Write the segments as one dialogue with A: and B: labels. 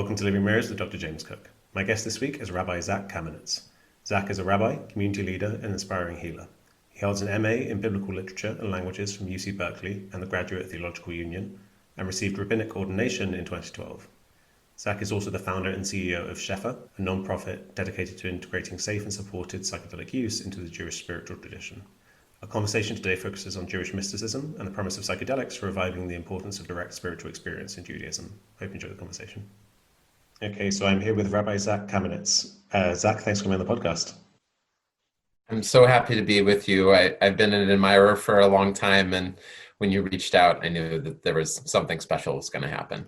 A: Welcome to Living Mirrors with Dr. James Cook. My guest this week is Rabbi Zac Kamenetz. Zac is a rabbi, community leader, and inspiring healer. He holds an MA in Biblical Literature and Languages from UC Berkeley and the Graduate Theological Union, and received rabbinic ordination in 2012. Zac is also the founder and CEO of Shefa, a non-profit dedicated to integrating safe and supported psychedelic use into the Jewish spiritual tradition. Our conversation today focuses on Jewish mysticism and the promise of psychedelics for reviving the importance of direct spiritual experience in Judaism. Hope you enjoy the conversation. Okay, so I'm here with Rabbi Zac Kamenetz. Zac, thanks for coming on the podcast.
B: I'm so happy to be with you. I've been an admirer for a long time, and when you reached out, I knew that there was something special was going to happen.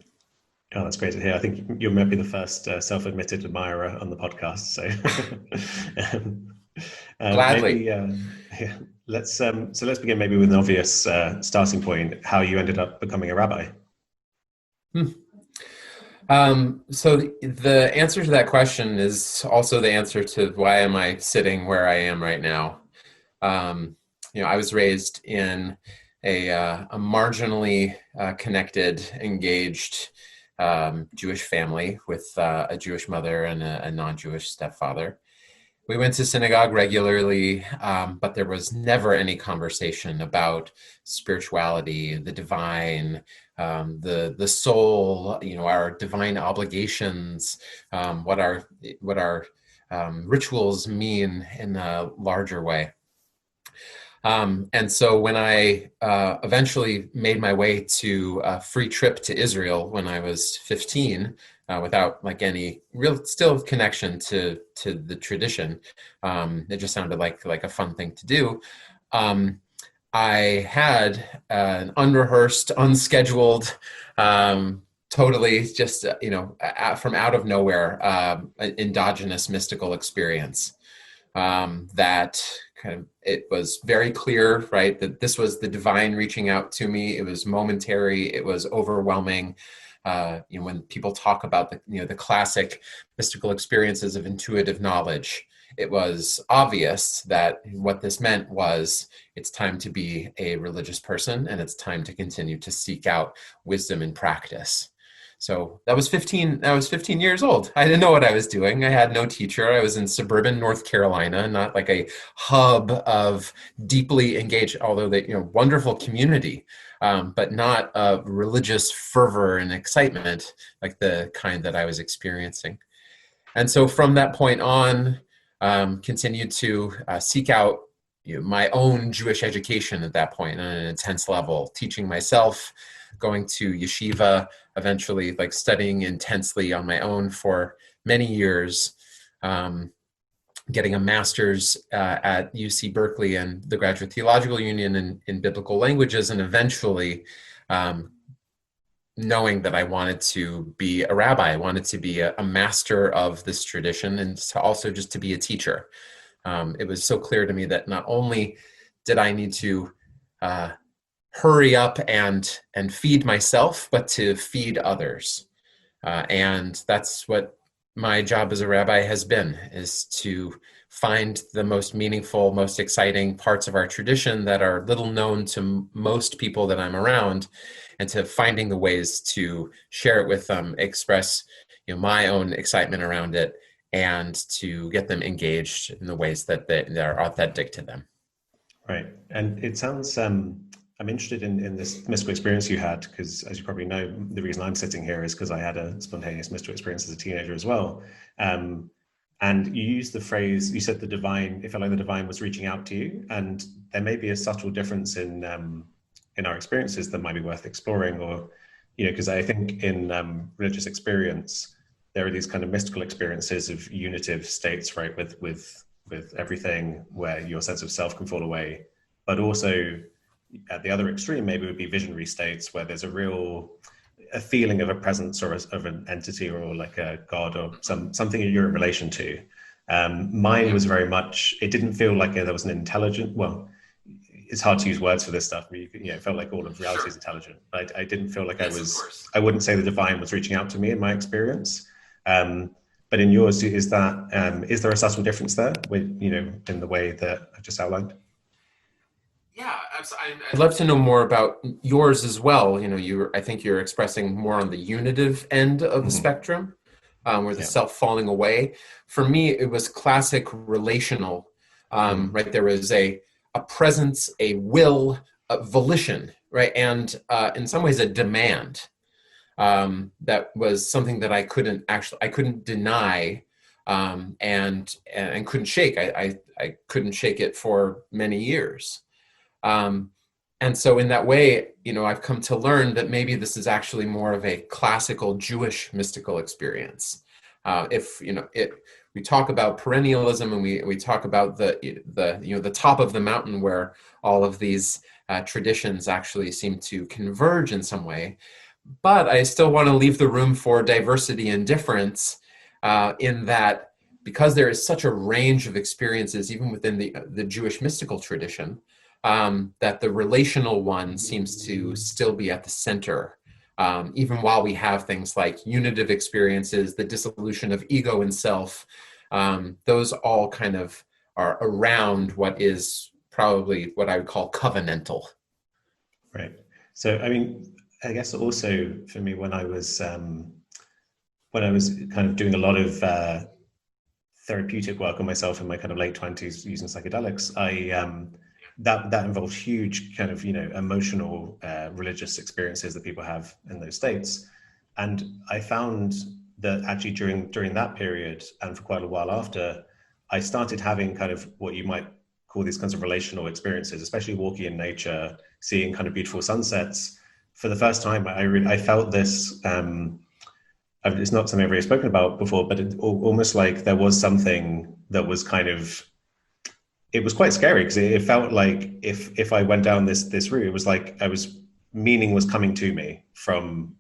A: Oh, that's great to hear. I think you might be the first self-admitted admirer on the podcast. So,
B: Gladly.
A: Maybe, let's begin maybe with an obvious starting point: how you ended up becoming a rabbi.
B: So the answer to that question is also the answer to why am I sitting where I am right now. I was raised in a marginally connected, engaged Jewish family with a Jewish mother and a non-Jewish stepfather. We went to synagogue regularly, but there was never any conversation about spirituality, the divine, the soul, our divine obligations, what our rituals mean in a larger way. And so when I eventually made my way to a free trip to Israel when I was 15, without any real still connection to the tradition, it just sounded like a fun thing to do. I had an unrehearsed, unscheduled, totally just, from out of nowhere, an endogenous mystical experience that kind of, it was very clear, right, that this was the divine reaching out to me. It was momentary. It was overwhelming. When people talk about the classic mystical experiences of intuitive knowledge, it was obvious that what this meant was it's time to be a religious person and it's time to continue to seek out wisdom in practice. So I was 15 years old. I didn't know what I was doing. I had no teacher. I was in suburban North Carolina, not like a hub of deeply engaged, although wonderful community, but not of religious fervor and excitement like the kind that I was experiencing. And so from that point on, continued to seek out my own Jewish education at that point on an intense level, teaching myself, going to yeshiva, eventually studying intensely on my own for many years, getting a master's at UC Berkeley and the Graduate Theological Union in biblical languages, and eventually knowing that I wanted to be a rabbi. I wanted to be a master of this tradition and to also just to be a teacher. It was so clear to me that not only did I need to hurry up and feed myself, but to feed others. And that's what my job as a rabbi has been, is to find the most meaningful, most exciting parts of our tradition that are little known to most people that I'm around, and to finding the ways to share it with them, express my own excitement around it, and to get them engaged in the ways that are authentic to them.
A: Right. And it sounds, I'm interested in this mystical experience you had, because as you probably know, the reason I'm sitting here is because I had a spontaneous mystical experience as a teenager as well. And you used the phrase, you said the divine, it felt like the divine was reaching out to you, and there may be a subtle difference in our experiences that might be worth exploring, or, because I think in religious experience, there are these kind of mystical experiences of unitive states, right, with everything, where your sense of self can fall away, but also at the other extreme, maybe it would be visionary states where there's a feeling of a presence or of an entity or like a God or something you're in relation to. Mine was very much, it didn't feel like there was an intelligent, well, it's hard to use words for this stuff. It felt like all of reality is intelligent. But I didn't feel like I wouldn't say the divine was reaching out to me in my experience. But in yours, is there a subtle difference there with, in the way that I just outlined?
B: Yeah, I'd love to know more about yours as well. I think you're expressing more on the unitive end of the spectrum. or the self falling away. For me, it was classic relational, right? There was a presence, a will, a volition, right? And in some ways a demand that was something that I couldn't deny and couldn't shake. I couldn't shake it for many years. And so in that way, I've come to learn that maybe this is actually more of a classical Jewish mystical experience. We talk about perennialism, and we talk about the top of the mountain where all of these traditions actually seem to converge in some way. But I still want to leave the room for diversity and difference in that, because there is such a range of experiences, even within the Jewish mystical tradition, that the relational one seems to still be at the center, even while we have things like unitive experiences, the dissolution of ego and self. Those all kind of are around what is probably what I would call covenantal.
A: Right. So, I mean, I guess also for me, when I was kind of doing a lot of therapeutic work on myself in my kind of late 20s using psychedelics, that involved huge kind of emotional religious experiences that people have in those states. And I found that actually during that period, and for quite a while after, I started having kind of what you might call these kinds of relational experiences, especially walking in nature, seeing kind of beautiful sunsets. For the first time, I felt this, it's not something I've really spoken about before, but almost like there was something that was kind of, it was quite scary, because it felt like if I went down this route, it was like meaning was coming to me from,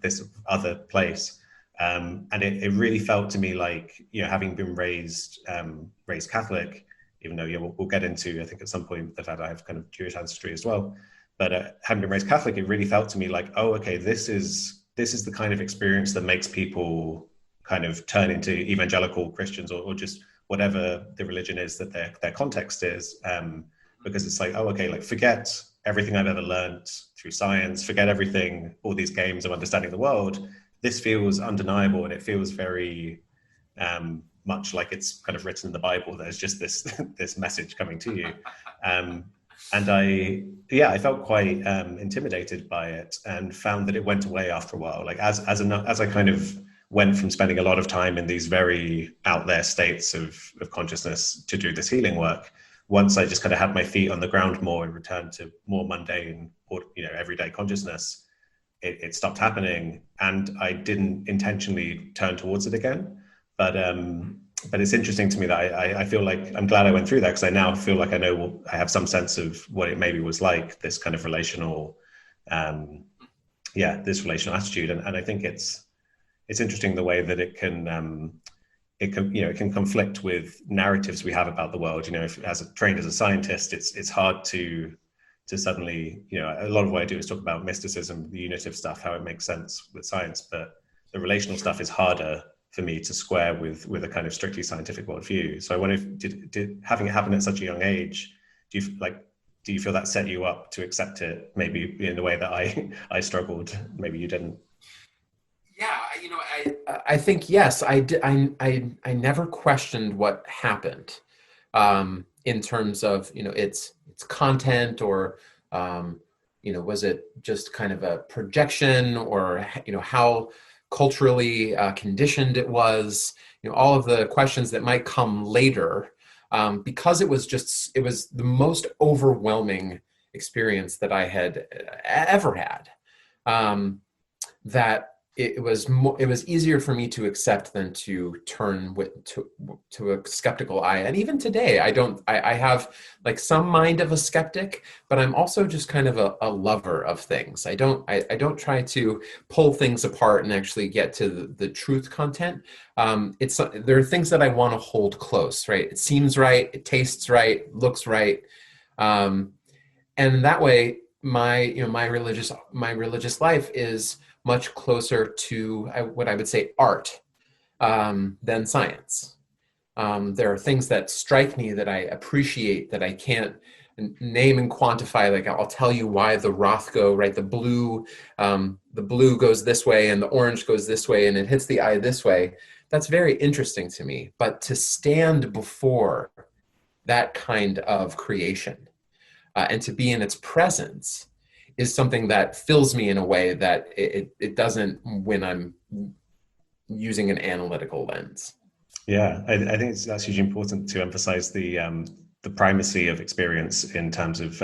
A: this other place. And it really felt to me like, having been raised Catholic, even though we'll get into, I think at some point, the fact I have kind of Jewish ancestry as well. But having been raised Catholic, it really felt to me like, oh, okay, this is the kind of experience that makes people kind of turn into evangelical Christians or just whatever the religion is that their context is, because it's like, oh, okay, like forget everything I've ever learned through science, forget everything, all these games of understanding the world. This feels undeniable, and it feels very much like it's kind of written in the Bible. There's just this message coming to you. And I felt quite intimidated by it, and found that it went away after a while. Like as I kind of went from spending a lot of time in these very out there states of consciousness to do this healing work, once I just kind of had my feet on the ground more and returned to more mundane or everyday consciousness, it stopped happening, and I didn't intentionally turn towards it again. But it's interesting to me that I feel like I'm glad I went through that, because I now feel like I have some sense of what it maybe was like, this kind of relational, this relational attitude. And I think it's interesting the way that it can conflict with narratives we have about the world. If trained as a scientist, it's hard to suddenly, a lot of what I do is talk about mysticism, the unitive stuff, how it makes sense with science, but the relational stuff is harder for me to square with a kind of strictly scientific worldview. So I wonder if did having it happen at such a young age, do you feel that set you up to accept it maybe in the way that I struggled, maybe you didn't?
B: Yeah, I think yes, I did. I never questioned what happened in terms of its content, or was it just kind of a projection, or how culturally conditioned it was, all of the questions that might come later, because it was the most overwhelming experience that I had ever had, that it was easier for me to accept than to turn to a skeptical eye. And even today, I have like some mind of a skeptic, but I'm also just kind of a lover of things. I don't try to pull things apart and actually get to the truth content. There are things that I want to hold close, right? It seems right, it tastes right, looks right, and that way, my religious life is much closer to what I would say art than science. There are things that strike me, that I appreciate, that I can't name and quantify, like I'll tell you why the Rothko, right? The blue goes this way and the orange goes this way and it hits the eye this way. That's very interesting to me. But to stand before that kind of creation and to be in its presence is something that fills me in a way that it doesn't when I'm using an analytical lens.
A: Yeah, I think that's hugely important to emphasize the primacy of experience in terms of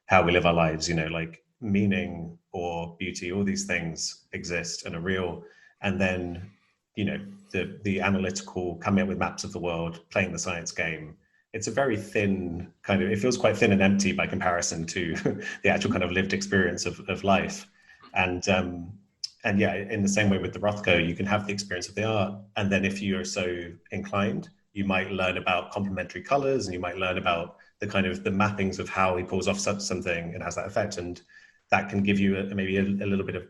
A: how we live our lives. You know, like meaning or beauty, all these things exist and are real, and then you know the analytical coming up with maps of the world, playing the science game. It's a very thin kind of. It feels quite thin and empty by comparison to the actual kind of lived experience of life, and yeah, in the same way with the Rothko, you can have the experience of the art, and then if you are so inclined, you might learn about complementary colors, and you might learn about the kind of the mappings of how he pulls off something and has that effect, and that can give you maybe a little bit of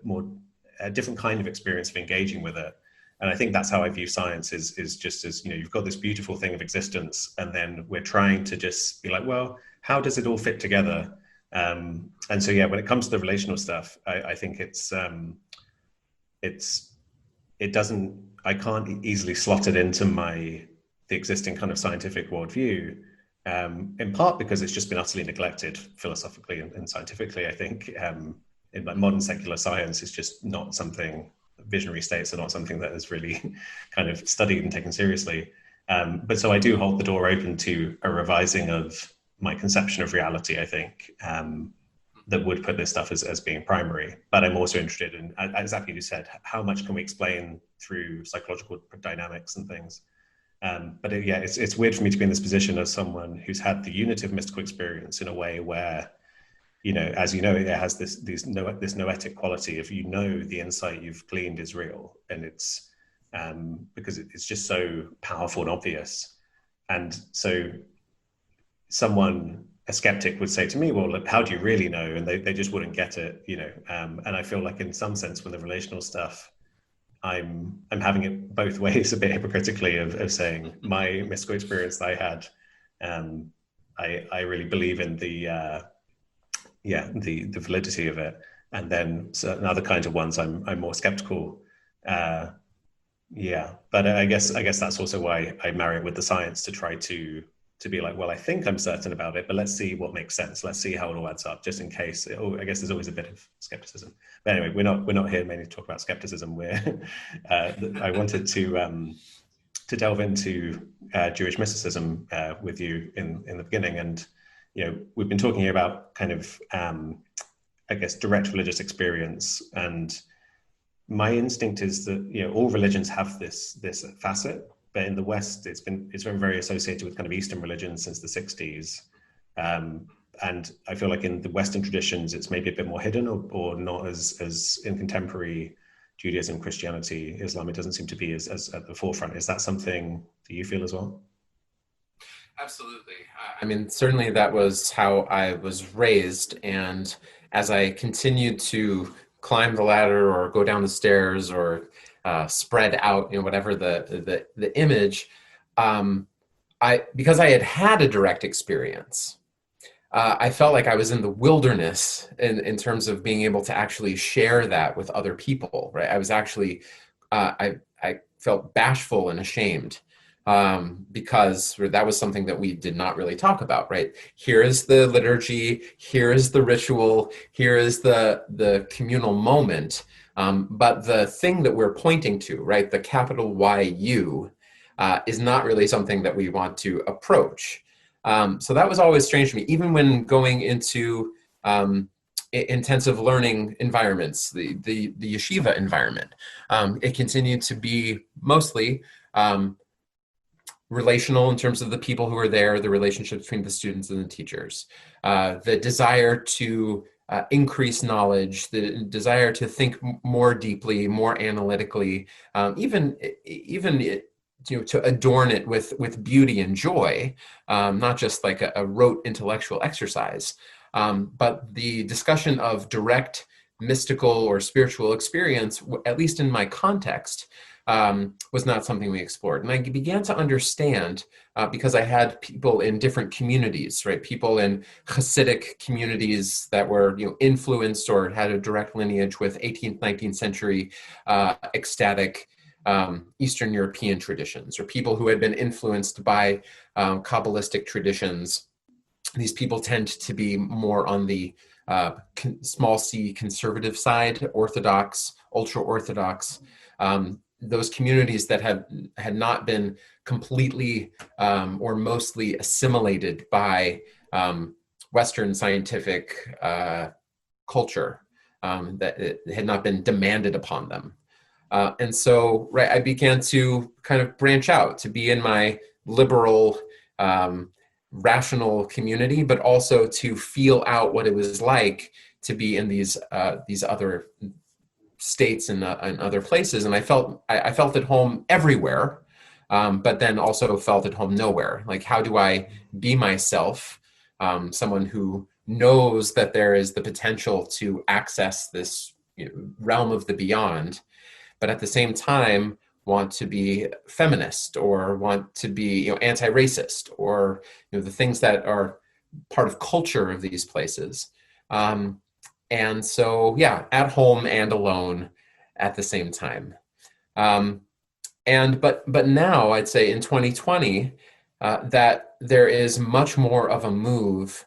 A: a different kind of experience of engaging with it. And I think that's how I view science is just as, you know, you've got this beautiful thing of existence, and then we're trying to just be like, well, how does it all fit together? And so, yeah, when it comes to the relational stuff, I think I can't easily slot it into the existing kind of scientific worldview, in part because it's just been utterly neglected philosophically and scientifically. I think in like modern secular science, it's just not something, visionary states are not something that is really kind of studied and taken seriously. But so I do hold the door open to a revising of my conception of reality, I think, that would put this stuff as being primary. But I'm also interested in, exactly as you said, how much can we explain through psychological dynamics and things. But it's weird for me to be in this position as someone who's had the unitive mystical experience in a way where, you know, as you know, it has this noetic quality of, you know, the insight you've gleaned is real, and it's because it's just so powerful and obvious. And so a skeptic would say to me, well, look, how do you really know? And they just wouldn't get it, you know. And I feel like in some sense, when the relational stuff, I'm having it both ways, a bit hypocritically, of saying my mystical experience that I had, I really believe in the validity of it, and then certain other kinds of ones I'm more skeptical. But I guess that's also why I marry it with the science, to try to be like, well, I think I'm certain about it, but let's see what makes sense. Let's see how it all adds up, just in case. I guess there's always a bit of skepticism. But anyway, we're not here mainly to talk about skepticism. I wanted to delve into Jewish mysticism with you in the beginning, and you know, we've been talking here about kind of I guess direct religious experience, and my instinct is that, you know, all religions have this facet. But in the West, it's been very associated with kind of Eastern religions since the 60s. And I feel like in the Western traditions, it's maybe a bit more hidden, or not as in contemporary Judaism, Christianity, Islam, it doesn't seem to be as at the forefront. Is that something that you feel as well?
B: Absolutely. I mean, certainly that was how I was raised. And as I continued to climb the ladder or go down the stairs or spread out, you know, whatever the image, because I had a direct experience, I felt like I was in the wilderness in terms of being able to actually share that with other people, right? I was actually, I felt bashful and ashamed, because that was something that we did not really talk about, right? Here is the liturgy, here is the ritual, here is the communal moment. But the thing that we're pointing to, right, the capital YU, is not really something that we want to approach. So that was always strange to me, even when going into intensive learning environments, the yeshiva environment. It continued to be mostly relational in terms of the people who are there, the relationship between the students and the teachers, the desire to increase knowledge, the desire to think more deeply, more analytically, even you know, to adorn it with beauty and joy, not just like a rote intellectual exercise, but the discussion of direct mystical or spiritual experience, at least in my context, was not something we explored. And I began to understand, because I had people in different communities, right? People in Hasidic communities that were, influenced or had a direct lineage with 18th, 19th century ecstatic Eastern European traditions, or people who had been influenced by Kabbalistic traditions. These people tend to be more on the small c conservative side, Orthodox, ultra-Orthodox. Those communities that had not been completely or mostly assimilated by Western scientific culture, that it had not been demanded upon them. And so, right, I began to kind of branch out to be in my liberal, rational community, but also to feel out what it was like to be in these other states and other places. And I felt at home everywhere, but then also felt at home nowhere. Like, how do I be myself, someone who knows that there is the potential to access this realm of the beyond, but at the same time want to be feminist or want to be anti-racist, or the things that are part of culture of these places. And so, yeah, at home and alone at the same time. But now I'd say in 2020 that there is much more of a move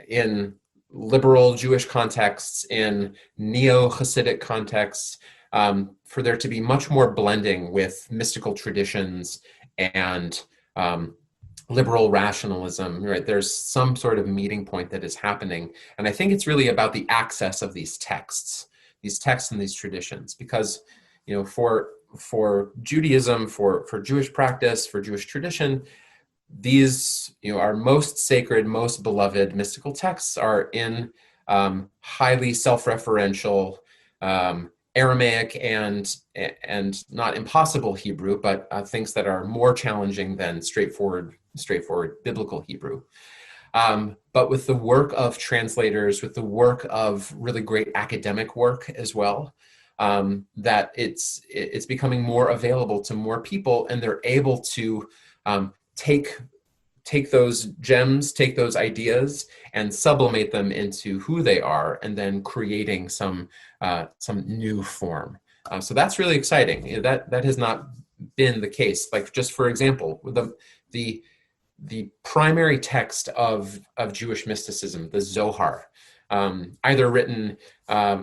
B: in liberal Jewish contexts, in neo-Hasidic contexts, for there to be much more blending with mystical traditions and liberal rationalism, right? There's some sort of meeting point that is happening. And I think it's really about the access of these texts and these traditions, because, for Judaism, for Jewish practice, for Jewish tradition, these, our most sacred, most beloved mystical texts are in highly self-referential Aramaic and not impossible Hebrew, but things that are more challenging than straightforward biblical Hebrew. But with the work of translators, with the work of really great academic work as well, that it's becoming more available to more people, and they're able to take those gems, take those ideas, and sublimate them into who they are, and then creating some new form. So that's really exciting. That has not been the case. Like, just for example, the primary text of Jewish mysticism, the Zohar, either written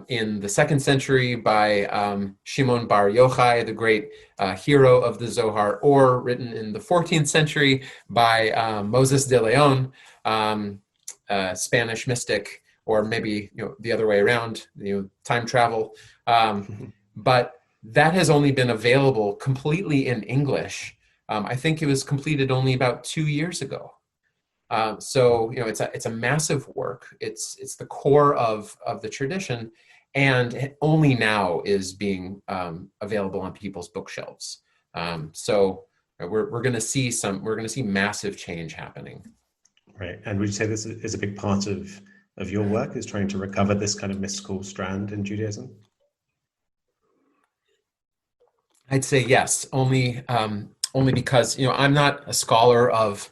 B: in the 2nd century by Shimon Bar Yochai, the great hero of the Zohar, or written in the 14th century by Moses de Leon, Spanish mystic, or maybe the other way around, time travel. But that has only been available completely in English. I think it was completed only about 2 years ago. So it's a massive work. It's the core of the tradition, and it only now is being available on people's bookshelves. So we're going to see massive change happening.
A: Right. And would you say this is a big part of your work, is trying to recover this kind of mystical strand in Judaism?
B: I'd say yes, only because I'm not a scholar of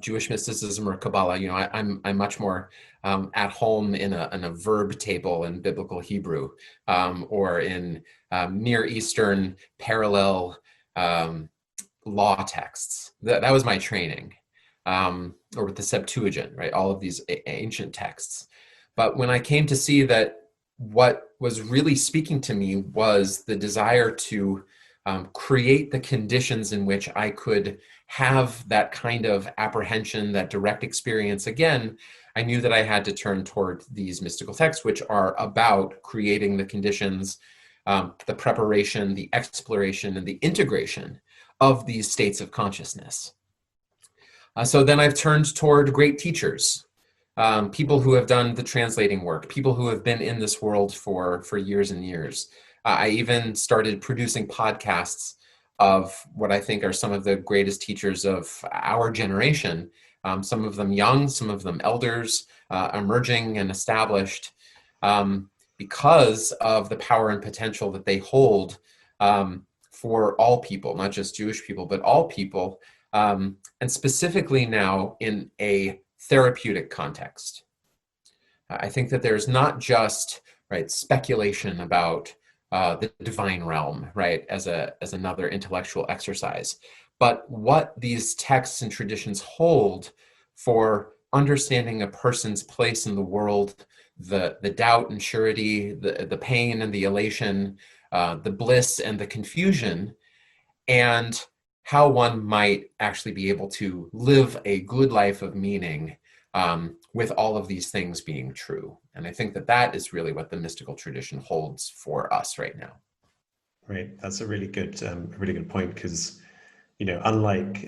B: Jewish mysticism or Kabbalah. I'm much more at home in a verb table in biblical Hebrew, or in Near Eastern parallel law texts. That was my training, or with the Septuagint, right? All of these ancient texts. But when I came to see that what was really speaking to me was the desire to create the conditions in which I could have that kind of apprehension, that direct experience again, I knew that I had to turn toward these mystical texts, which are about creating the conditions, the preparation, the exploration, and the integration of these states of consciousness. So then I've turned toward great teachers, people who have done the translating work, people who have been in this world for years and years. I even started producing podcasts of what I think are some of the greatest teachers of our generation, some of them young, some of them elders, emerging and established. because of the power and potential that they hold for all people, not just Jewish people, but all people, and specifically now in a therapeutic context. I think that there's not just speculation about the divine realm, right, as another intellectual exercise, but what these texts and traditions hold for understanding a person's place in the world, the doubt and surety, the pain and the elation, the bliss and the confusion, and how one might actually be able to live a good life of meaning with all of these things being true. And I think that that is really what the mystical tradition holds for us right now.
A: Right, that's a really good point, because unlike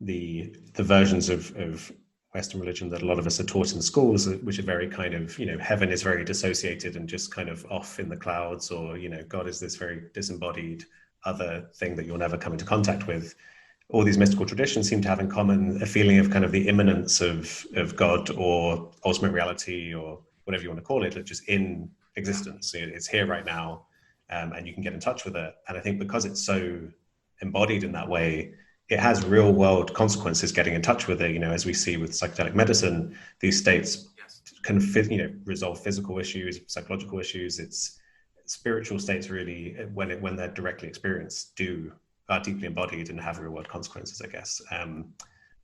A: the versions of Western religion that a lot of us are taught in schools, which are very kind of, heaven is very dissociated and just kind of off in the clouds, or God is this very disembodied other thing that you'll never come into contact with. All these mystical traditions seem to have in common a feeling of kind of the immanence of God or ultimate reality, or whatever you want to call it, just in existence. It's here right now, and you can get in touch with it. And I think because it's so embodied in that way, it has real world consequences getting in touch with it. As we see with psychedelic medicine, these states can resolve physical issues, psychological issues. It's spiritual states really, when they're directly experienced, are deeply embodied and have real world consequences, I guess.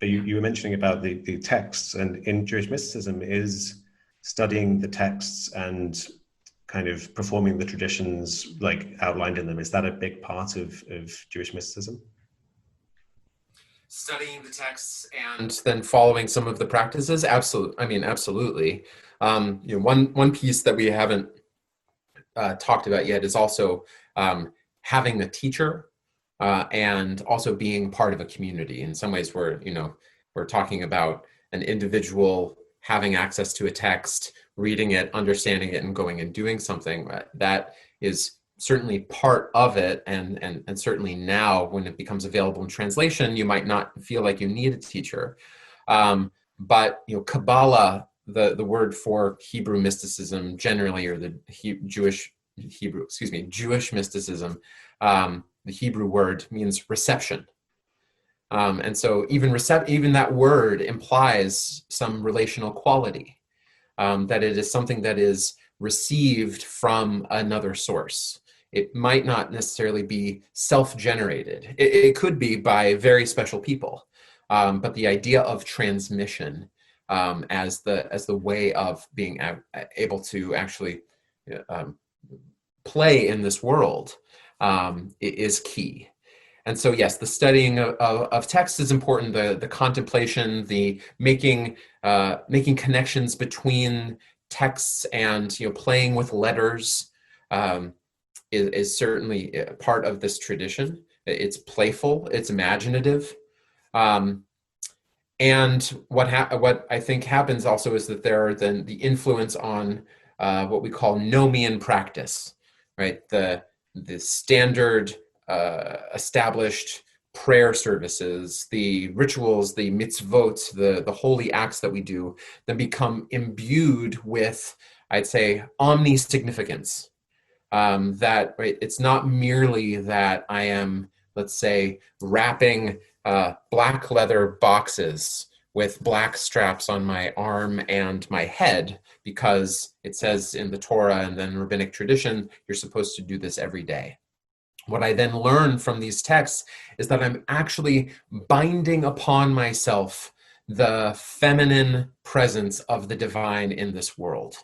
A: But you were mentioning about the texts, and in Jewish mysticism, is studying the texts and kind of performing the traditions like outlined in them, is that a big part of Jewish mysticism?
B: Studying the texts and then following some of the practices, absolutely. One piece that we haven't talked about yet is also having a teacher and also being part of a community. In some ways, we're talking about an individual having access to a text, reading it, understanding it, and going and doing something. That is certainly part of it, and certainly now when it becomes available in translation, you might not feel like you need a teacher. But Kabbalah, the word for Hebrew mysticism generally, or the Jewish mysticism, the Hebrew word means reception. And so even that word implies some relational quality, that it is something that is received from another source. It might not necessarily be self-generated. It could be by very special people, but the idea of transmission as the way of being able to actually play in this world is key. And so, yes, the studying of text is important. The contemplation, the making connections between texts, and playing with letters is certainly part of this tradition. It's playful, it's imaginative, and what I think happens also is that there are then the influence on what we call nomian practice, right? The standard established prayer services, the rituals, the mitzvot, the holy acts that we do, then become imbued with, I'd say, omni-significance. That it's not merely that I am, let's say, wrapping black leather boxes with black straps on my arm and my head because it says in the Torah and then rabbinic tradition, you're supposed to do this every day. What I then learn from these texts is that I'm actually binding upon myself the feminine presence of the divine in this world.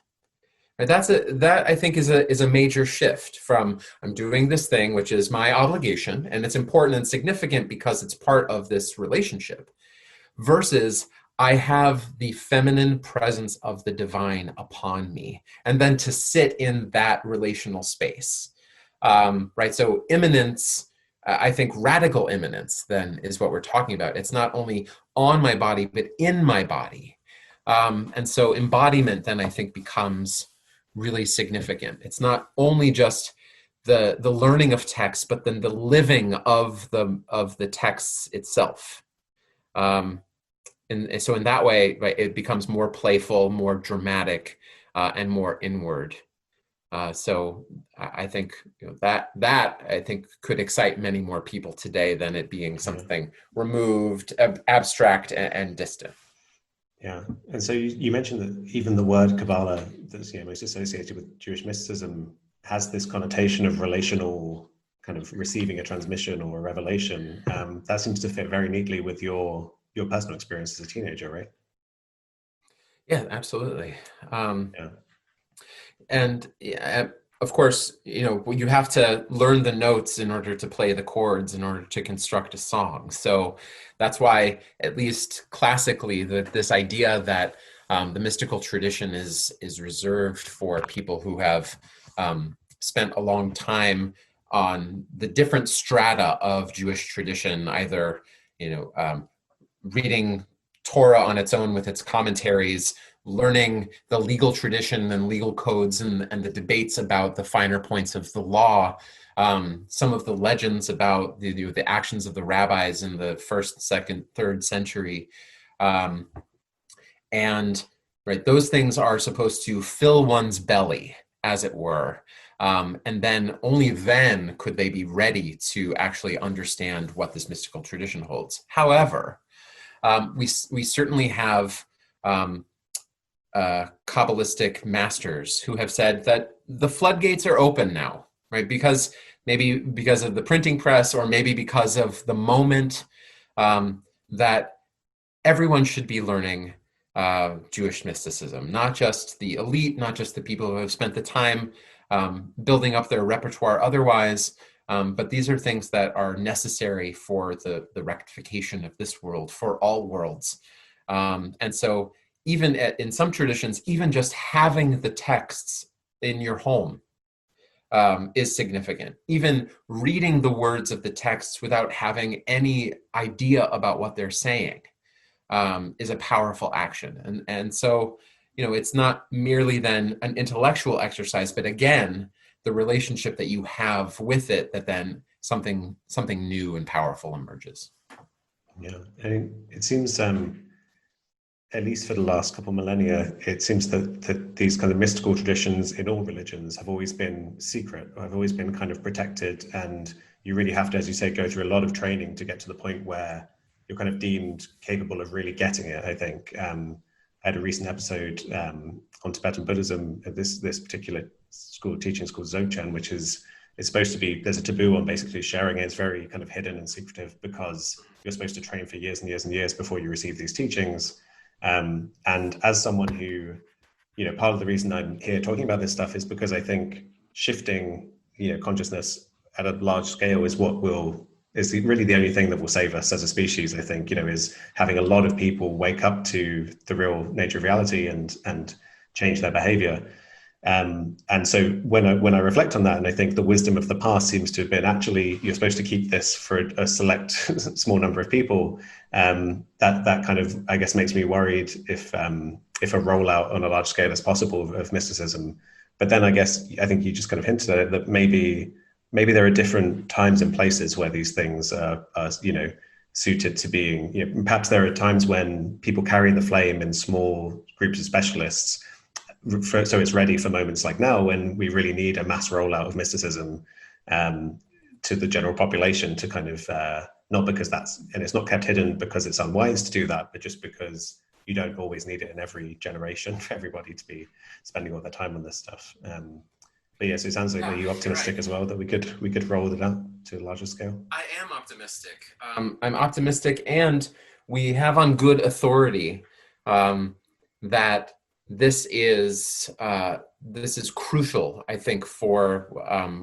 B: Right? That I think is a major shift from I'm doing this thing, which is my obligation, and it's important and significant because it's part of this relationship, versus I have the feminine presence of the divine upon me, and then to sit in that relational space. Right, so immanence, I think radical immanence then is what we're talking about. It's not only on my body, but in my body. And so embodiment then I think becomes really significant. It's not only just the learning of text, but then the living of the texts itself. And so in that way, right, it becomes more playful, more dramatic, and more inward. So I think that I think could excite many more people today than it being something removed, abstract, and distant.
A: Yeah, and so you mentioned that even the word Kabbalah, that's most associated with Jewish mysticism, has this connotation of relational, kind of receiving a transmission or a revelation. That seems to fit very neatly with your personal experience as a teenager, right?
B: Yeah, absolutely.
A: Yeah.
B: And of course, you have to learn the notes in order to play the chords, in order to construct a song. So that's why, at least classically, this idea that the mystical tradition is reserved for people who have spent a long time on the different strata of Jewish tradition, either reading Torah on its own with its commentaries, learning the legal tradition and legal codes and the debates about the finer points of the law, some of the legends about the actions of the rabbis in the 1st, 2nd, 3rd century. And right, those things are supposed to fill one's belly, as it were. And then only then could they be ready to actually understand what this mystical tradition holds. However, we certainly have Kabbalistic masters who have said that the floodgates are open now, right? Maybe because of the printing press, or maybe because of the moment, that everyone should be learning Jewish mysticism, not just the elite, not just the people who have spent the time building up their repertoire otherwise, but these are things that are necessary for the rectification of this world, for all worlds. And so even in some traditions, even just having the texts in your home is significant. Even reading the words of the texts without having any idea about what they're saying is a powerful action. And so, it's not merely then an intellectual exercise, but again, the relationship that you have with it, that then something new and powerful emerges.
A: Yeah, and it seems, at least for the last couple of millennia, it seems that these kind of mystical traditions in all religions have always been secret, or have always been kind of protected, and you really have to, as you say, go through a lot of training to get to the point where you're kind of deemed capable of really getting it, I think. I had a recent episode on Tibetan Buddhism at this particular school teaching is called Dzogchen, which is, it's supposed to be, there's a taboo on basically sharing it. It's very kind of hidden and secretive because you're supposed to train for years and years and years before you receive these teachings. And as someone who, part of the reason I'm here talking about this stuff is because I think shifting, consciousness at a large scale is really the only thing that will save us as a species, I think, is having a lot of people wake up to the real nature of reality and change their behavior. And so when I reflect on that, and I think the wisdom of the past seems to have been, actually, you're supposed to keep this for a select small number of people. That kind of, I guess, makes me worried if a rollout on a large scale is possible of mysticism. But then I think you just kind of hinted at it, that maybe there are different times and places where these things are suited to being, perhaps there are times when people carry the flame in small groups of specialists, so it's ready for moments like now, when we really need a mass rollout of mysticism to the general population, to kind of, not because and it's not kept hidden because it's unwise to do that, but just because you don't always need it in every generation for everybody to be spending all their time on this stuff. But yes, it sounds like, are you optimistic as well that we could roll it out to a larger scale?
B: I am optimistic. I'm optimistic, and we have on good authority that this is crucial, I think, for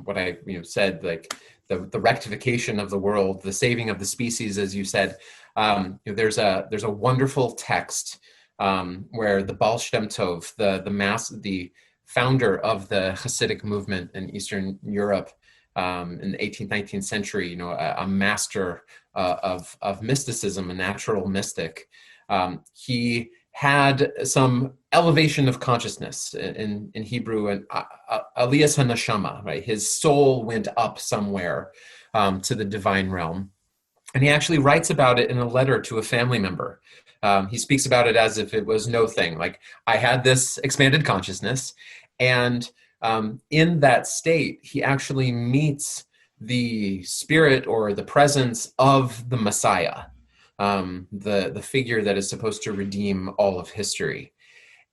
B: what I said, like the rectification of the world, the saving of the species, as you said. There's a wonderful text where the Baal Shem Tov, the founder of the Hasidic movement in Eastern Europe in the 18th, 19th century, a master of mysticism, a natural mystic. He had some elevation of consciousness, in Hebrew, and aliyas hanashama, right? His soul went up somewhere to the divine realm. And he actually writes about it in a letter to a family member. He speaks about it as if it was no thing. Like, I had this expanded consciousness, and in that state, he actually meets the spirit or the presence of the Messiah, the figure that is supposed to redeem all of history.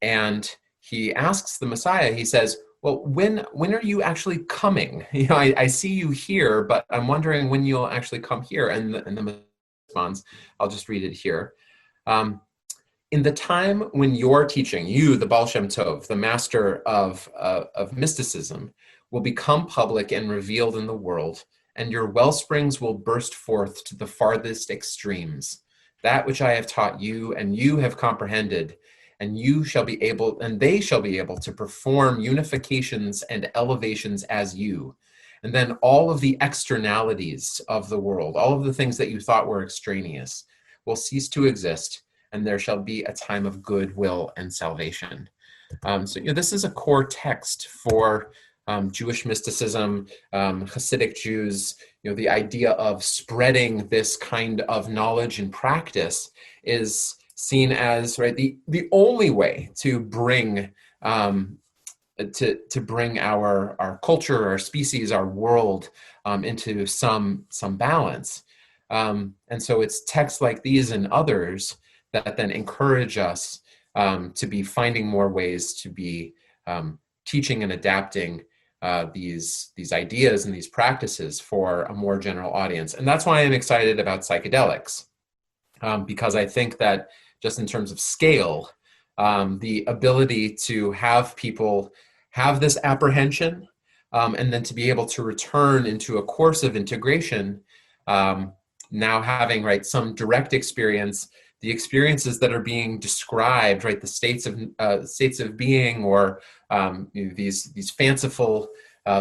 B: And he asks the Messiah, he says, well, when are you actually coming? I see you here, but I'm wondering when you'll actually come here. And the Messiah responds, I'll just read it here. In the time when your teaching, you, the Baal Shem Tov, the master of mysticism, will become public and revealed in the world, and your well springs will burst forth to the farthest extremes. That which I have taught you, and you have comprehended, and they shall be able to perform unifications and elevations as you. And then all of the externalities of the world, all of the things that you thought were extraneous, will cease to exist, and there shall be a time of goodwill and salvation. So this is a core text for Jewish mysticism, Hasidic Jews. The idea of spreading this kind of knowledge and practice is seen as the only way to bring to bring our culture, our species, our world into some balance. And so it's texts like these and others that then encourage us to be finding more ways to be teaching and adapting these ideas and these practices for a more general audience. And that's why I'm excited about psychedelics, because I think that just in terms of scale, the ability to have people have this apprehension and then to be able to return into a course of integration, now having some direct experience, the experiences that are being described, the states of being, or these fanciful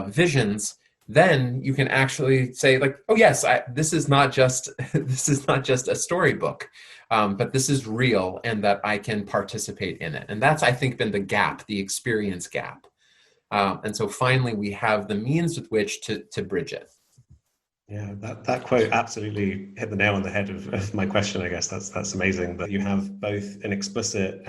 B: visions, then you can actually say oh yes, this is not just a storybook, but this is real, and that I can participate in it. And that's, I think, been the gap, the experience gap. And so finally, we have the means with which to bridge it.
A: Yeah, that quote absolutely hit the nail on the head of my question. I guess that's amazing that you have both an explicit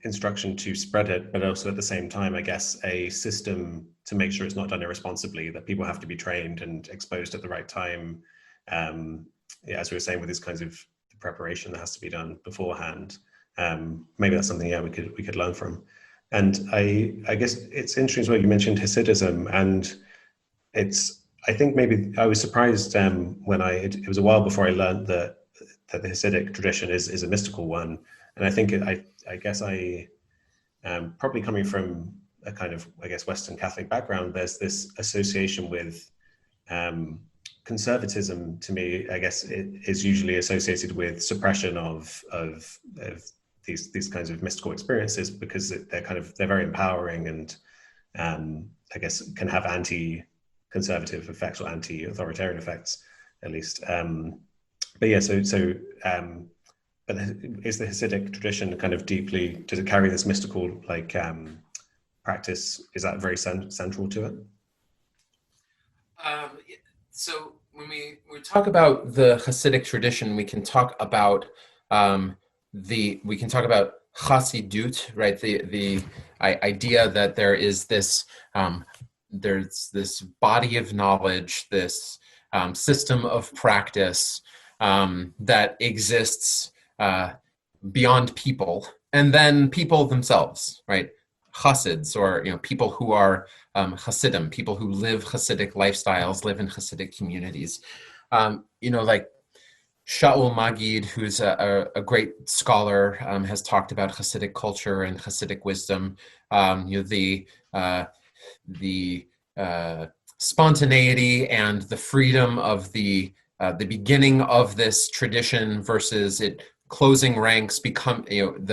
A: instruction to spread it, but also at the same time, I guess, a system to make sure it's not done irresponsibly, that people have to be trained and exposed at the right time. As we were saying, with these kinds of preparation that has to be done beforehand. Maybe that's something, we could learn from. And I guess it's interesting as well, you mentioned Hasidism, and I think maybe I was surprised when it was a while before I learned that the Hasidic tradition is a mystical one. And I think I guess probably coming from a kind of, Western Catholic background, there's this association with conservatism. To me, I guess it is usually associated with suppression of these kinds of mystical experiences, because they're very empowering and I guess can have anti-conservative effects or anti-authoritarian effects, at least. But is the Hasidic tradition kind of deeply, does it carry this mystical practice? Is that very central to it?
B: So when we talk about the Hasidic tradition, we can talk about Hasidut, right? The idea that there is this there's this body of knowledge, this system of practice that exists beyond people, and then people themselves, right? Hasids, or people who are Hasidim, people who live Hasidic lifestyles, live in Hasidic communities. Shaul Magid, who's a great scholar, has talked about Hasidic culture and Hasidic wisdom. The spontaneity and the freedom of the beginning of this tradition versus it closing ranks, becoming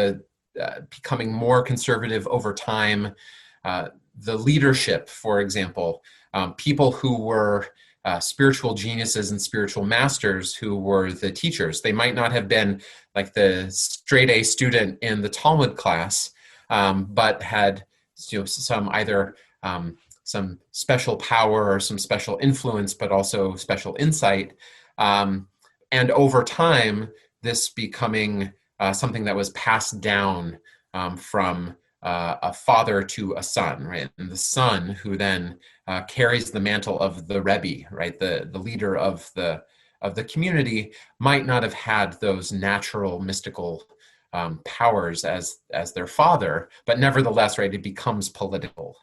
B: more conservative over time. The leadership, for example, people who were spiritual geniuses and spiritual masters who were the teachers. They might not have been like the straight A student in the Talmud class, but had some special power or some special influence, but also special insight. And over time, this becoming something that was passed down from a father to a son, right? And the son who then carries the mantle of the Rebbe, right? The leader of the community might not have had those natural mystical powers as their father, but nevertheless, right, it becomes political.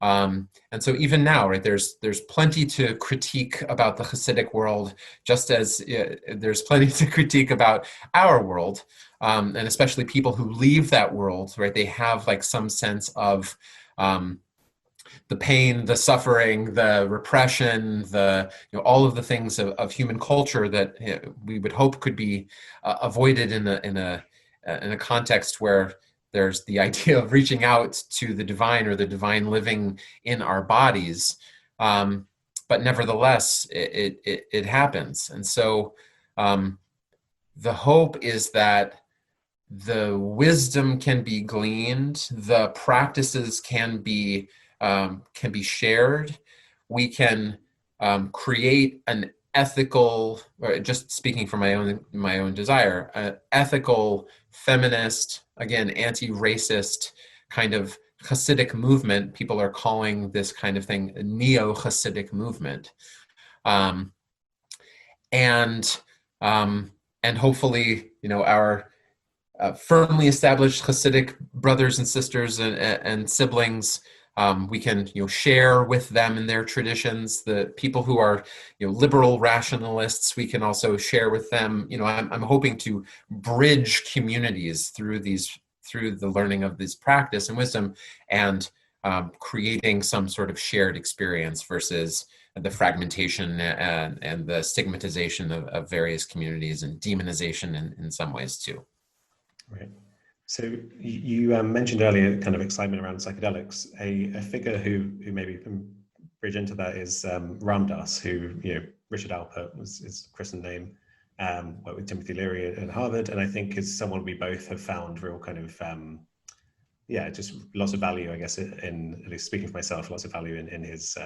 B: And so even now, right, there's plenty to critique about the Hasidic world, just as there's plenty to critique about our world, and especially people who leave that world, right? They have like some sense of the pain, the suffering, the repression, all of the things of human culture that we would hope could be avoided in a context where there's the idea of reaching out to the divine or the divine living in our bodies. But nevertheless, it happens. And so the hope is that the wisdom can be gleaned, the practices can be shared. We can create an ethical, or just speaking from my own desire, ethical, feminist, again, anti-racist kind of Hasidic movement. People are calling this kind of thing a neo-Hasidic movement, and hopefully, our firmly established Hasidic brothers and sisters and siblings. We can, share with them in their traditions. The people who are, liberal rationalists, we can also share with them. I'm hoping to bridge communities through the learning of this practice and wisdom, and creating some sort of shared experience versus the fragmentation and the stigmatization of various communities and demonization in some ways too.
A: Right. So you mentioned earlier kind of excitement around psychedelics. A figure who maybe can bridge into that is Ram Dass, who, Richard Alpert was his christened name, worked with Timothy Leary at Harvard, and I think is someone we both have found real kind of, just lots of value, I guess, in, at least speaking for myself, lots of value in his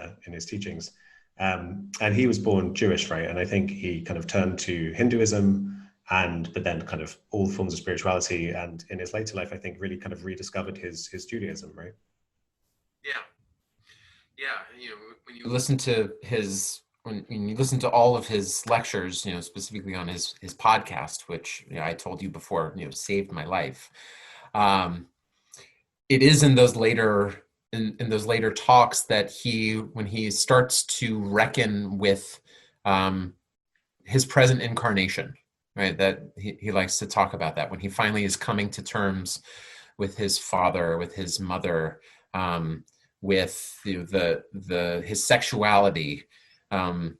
A: teachings. And he was born Jewish, right? And I think he kind of turned to Hinduism, but then kind of all forms of spirituality, and in his later life, I think really kind of rediscovered his Judaism, right?
B: Yeah. When you listen to when you listen to all of his lectures, specifically on his podcast, which I told you before, saved my life. It is in those later talks that when he starts to reckon with his present incarnation. Right, that he likes to talk about that when he finally is coming to terms with his father, with his mother, with his sexuality, and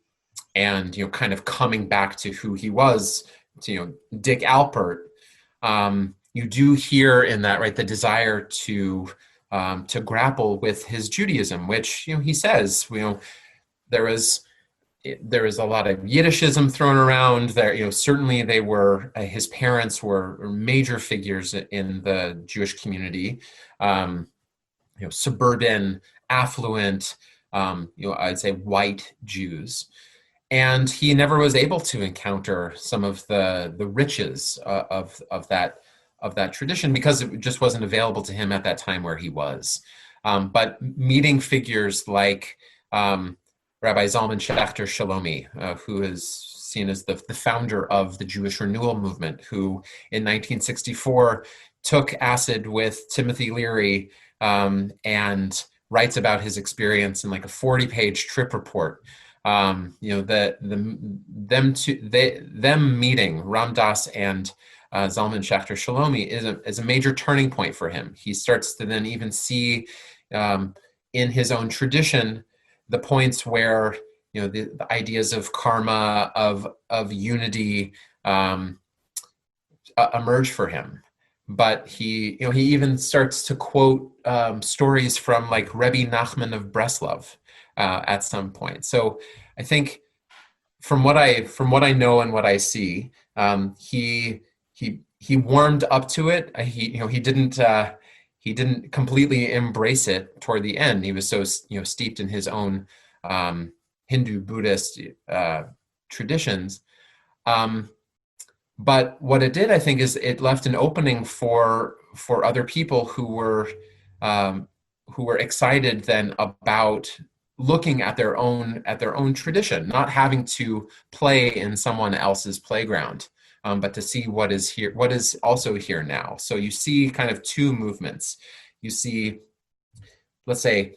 B: kind of coming back to who he was. Dick Alpert. You do hear in that, right, the desire to grapple with his Judaism, which he says there is a lot of Yiddishism thrown around there. Certainly they were, his parents were major figures in the Jewish community, suburban, affluent, I'd say white Jews. And he never was able to encounter some of the riches of that tradition because it just wasn't available to him at that time where he was. But meeting figures like Rabbi Zalman Schachter Shalomi, who is seen as the founder of the Jewish Renewal Movement, who in 1964 took acid with Timothy Leary and writes about his experience in like a 40-page trip report. Them meeting, Ram Dass and Zalman Schachter Shalomi is a major turning point for him. He starts to then even see in his own tradition the points where the ideas of karma, of unity emerge for him. But he even starts to quote stories from like Rebbe Nachman of Breslov at some point. So I think from what I know and what I see, he warmed up to it. He didn't completely embrace it toward the end. He was so steeped in his own Hindu Buddhist traditions. But what it did, I think, is it left an opening for other people who were who were excited then about looking at their own tradition, not having to play in someone else's playground, but to see what is here, what is also here now. So you see kind of two movements. You see, let's say,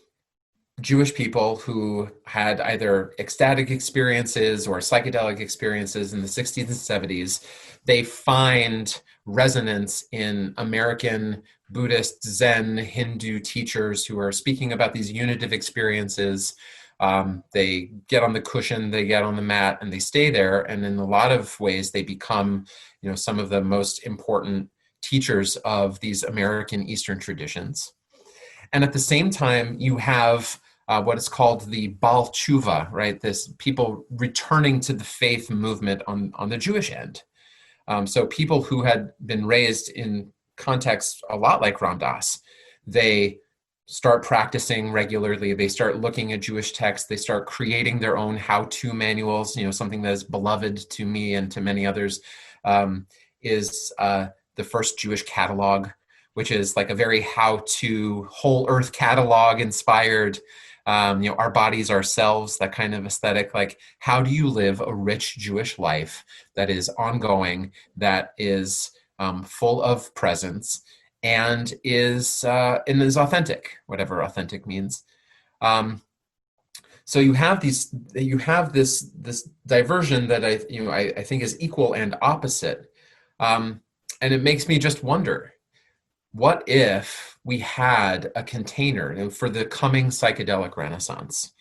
B: Jewish people who had either ecstatic experiences or psychedelic experiences in the 60s and 70s. They find resonance in American Buddhist, Zen, Hindu teachers who are speaking about these unitive experiences. They get on the cushion, they get on the mat, and they stay there. And in a lot of ways, they become, some of the most important teachers of these American Eastern traditions. And at the same time, you have what is called the Baal Tshuva, right? This people returning to the faith movement on the Jewish end. So people who had been raised in contexts a lot like Ram Dass, they start practicing regularly. They start looking at Jewish texts. They start creating their own how-to manuals. Something that is beloved to me and to many others is the first Jewish catalog, which is like a very how-to whole earth catalog inspired, our bodies, ourselves, that kind of aesthetic. Like, how do you live a rich Jewish life that is ongoing, that is full of presence, and is authentic, whatever authentic means. So you have this diversion that I think is equal and opposite, and it makes me just wonder, what if we had a container for the coming psychedelic renaissance?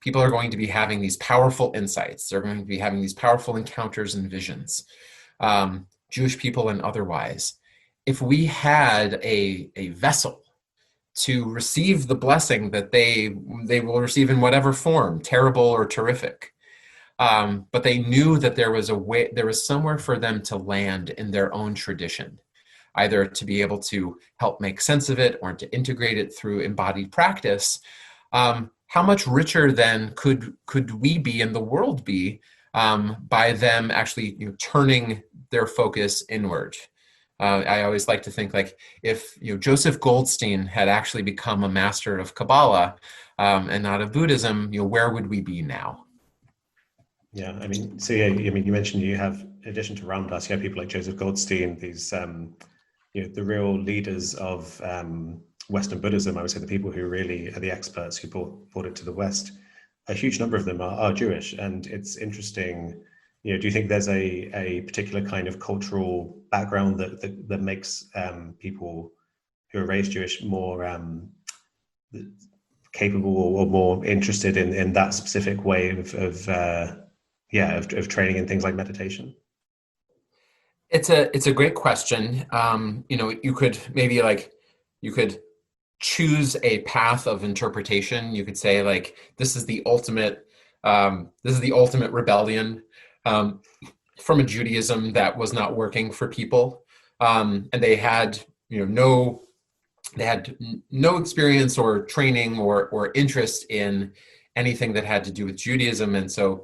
B: People are going to be having these powerful insights. They're going to be having these powerful encounters and visions, Jewish people and otherwise. If we had a vessel to receive the blessing that they will receive in whatever form, terrible or terrific, but they knew that there was somewhere for them to land in their own tradition, either to be able to help make sense of it or to integrate it through embodied practice, how much richer then could we be and the world be by them actually turning their focus inward? I always like to think, like, if Joseph Goldstein had actually become a master of Kabbalah and not of Buddhism, where would we be now?
A: Yeah, you mentioned you have, in addition to Ram Dass, you have people like Joseph Goldstein, these the real leaders of Western Buddhism. I would say the people who really are the experts who brought it to the West. A huge number of them are Jewish, and it's interesting. Do you think there's a particular kind of cultural background that makes people who are raised Jewish more capable or more interested in that specific way of training in things like meditation?
B: It's a great question. You could choose a path of interpretation. You could say, like, this is the ultimate rebellion from a Judaism that was not working for people, and they had no experience or training or interest in anything that had to do with Judaism,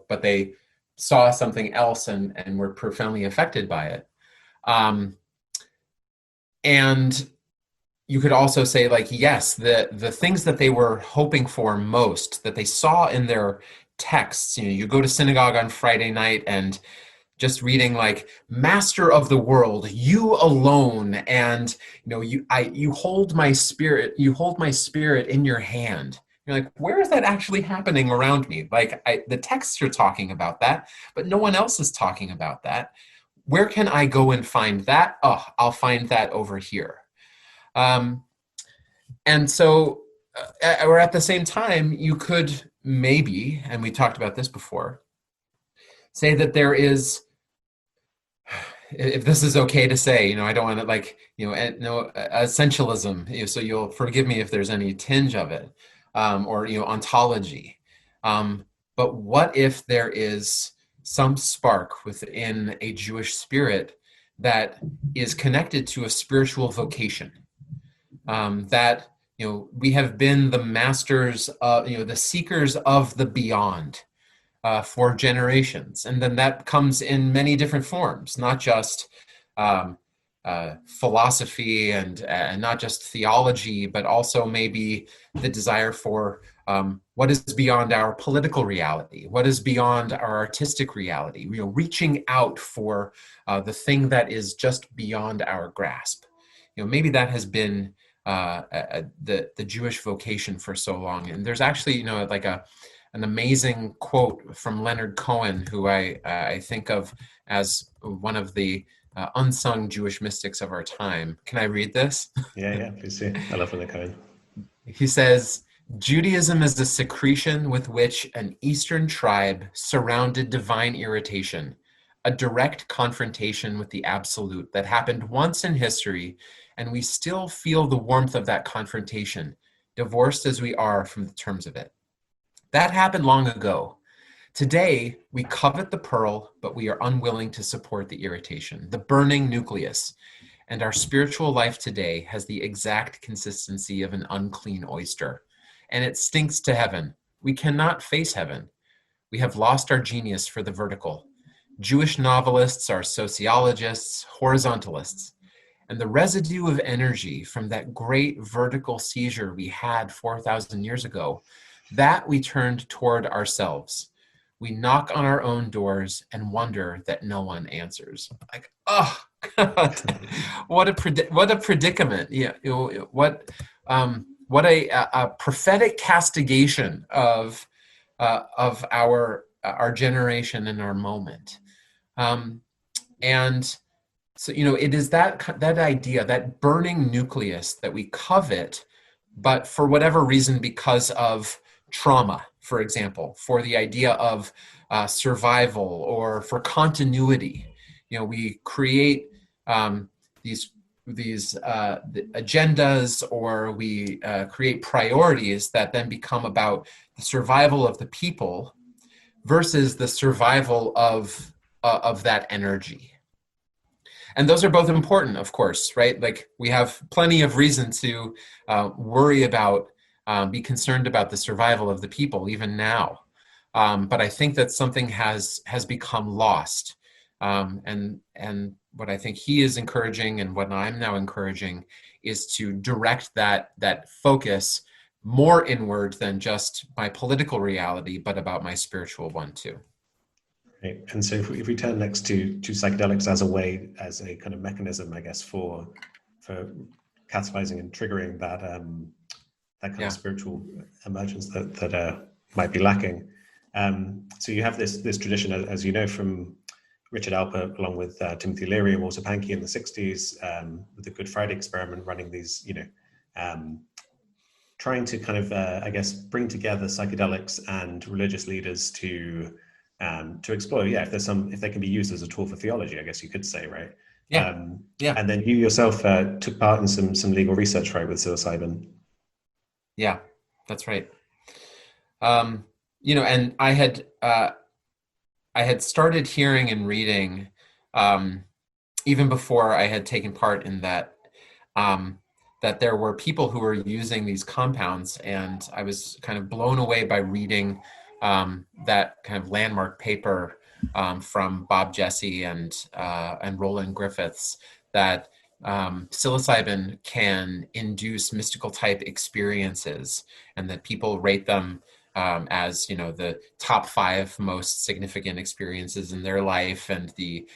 B: but they saw something else and were profoundly affected by it. And you could also say, like, yes, the things that they were hoping for most, that they saw in their texts, you go to synagogue on Friday night and just reading, like, master of the world, you alone, and you hold my spirit in your hand. You're like, where is that actually happening around me? Like, the texts are talking about that, but no one else is talking about that. Where can I go and find that? Oh, I'll find that over here. And so, or at the same time, you could maybe, and we talked about this before, say that there is, if this is okay to say, I don't want to, essentialism, so you'll forgive me if there's any tinge of it, or, ontology. But what if there is some spark within a Jewish spirit that is connected to a spiritual vocation, that we have been the masters of, the seekers of the beyond for generations, and then that comes in many different forms, not just philosophy and not just theology, but also maybe the desire for what is beyond our political reality, what is beyond our artistic reality, reaching out for the thing that is just beyond our grasp. Maybe that has been the Jewish vocation for so long. And there's actually, like an amazing quote from Leonard Cohen, who I think of as one of the unsung Jewish mystics of our time. Can I read this?
A: Yeah, please do. I love Leonard Cohen.
B: He says, Judaism is the secretion with which an Eastern tribe surrounded divine irritation, a direct confrontation with the absolute that happened once in history, and we still feel the warmth of that confrontation, divorced as we are from the terms of it. That happened long ago. Today, we covet the pearl, but we are unwilling to support the irritation, the burning nucleus. And our spiritual life today has the exact consistency of an unclean oyster. And it stinks to heaven. We cannot face heaven. We have lost our genius for the vertical. Jewish novelists are sociologists, horizontalists. And the residue of energy from that great vertical seizure we had 4,000 years ago, that we turned toward ourselves. We knock on our own doors and wonder that no one answers. Like, oh, God, what a predicament! Yeah, what a prophetic castigation of our generation and our moment. And so, it is that idea, that burning nucleus that we covet, but for whatever reason, because of trauma, for example, for the idea of survival or for continuity, we create these agendas, or we create priorities that then become about the survival of the people versus the survival of that energy. And those are both important, of course, right? Like, we have plenty of reason to worry about, be concerned about the survival of the people, even now. But I think that something has become lost. And what I think he is encouraging, and what I'm now encouraging, is to direct that focus more inward than just my political reality, but about my spiritual one too.
A: Right. And so if we turn next to psychedelics as a kind of mechanism, I guess, for catalyzing and triggering that kind of spiritual emergence that might be lacking. So you have this tradition, as you know, from Richard Alpert, along with Timothy Leary and Walter Pankey in the 60s, with the Good Friday experiment, running these, trying to kind of, I guess, bring together psychedelics and religious leaders to explore, if they can be used as a tool for theology, I guess you could say, right?
B: Yeah.
A: And then you yourself took part in some legal research, right, with psilocybin.
B: Yeah, that's right. And I had started hearing and reading, even before I had taken part in that, that there were people who were using these compounds, and I was kind of blown away by reading that kind of landmark paper from Bob Jesse and Roland Griffiths, that psilocybin can induce mystical type experiences, and that people rate them as the top 5 most significant experiences in their life, and the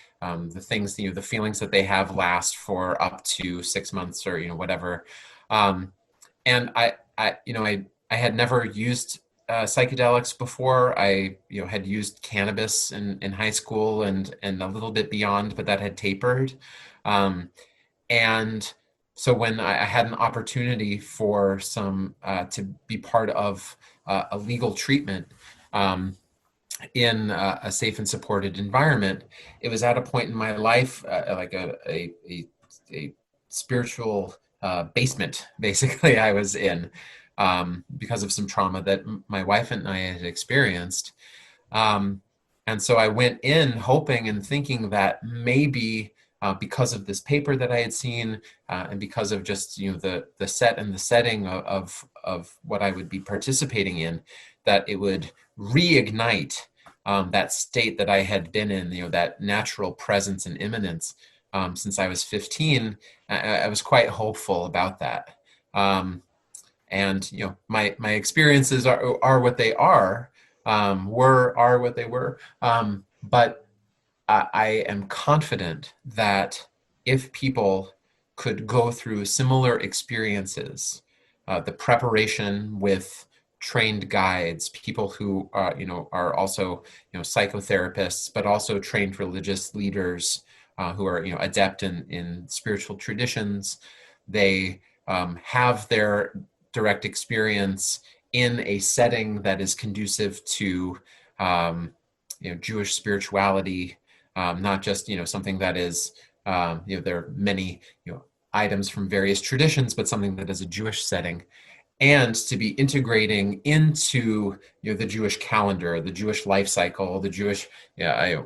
B: things, the feelings that they have last for up to 6 months or whatever. And I had never used psychedelics before. I had used cannabis in high school and a little bit beyond, but that had tapered. And so when I had an opportunity for some to be part of a legal treatment in a safe and supported environment, it was at a point in my life, like a spiritual basement, basically, I was in, because of some trauma that my wife and I had experienced. And so I went in hoping and thinking that maybe because of this paper that I had seen, and because of just the set and the setting of what I would be participating in, that it would reignite that state that I had been in, that natural presence and immanence since I was 15, I was quite hopeful about that. And my experiences are what they are, are what they were. But I am confident that if people could go through similar experiences, the preparation with trained guides, people who are also psychotherapists, but also trained religious leaders who are adept in spiritual traditions, they have their direct experience in a setting that is conducive to Jewish spirituality, not just something that is there are many items from various traditions, but something that is a Jewish setting, and to be integrating into the Jewish calendar, the Jewish life cycle, the Jewish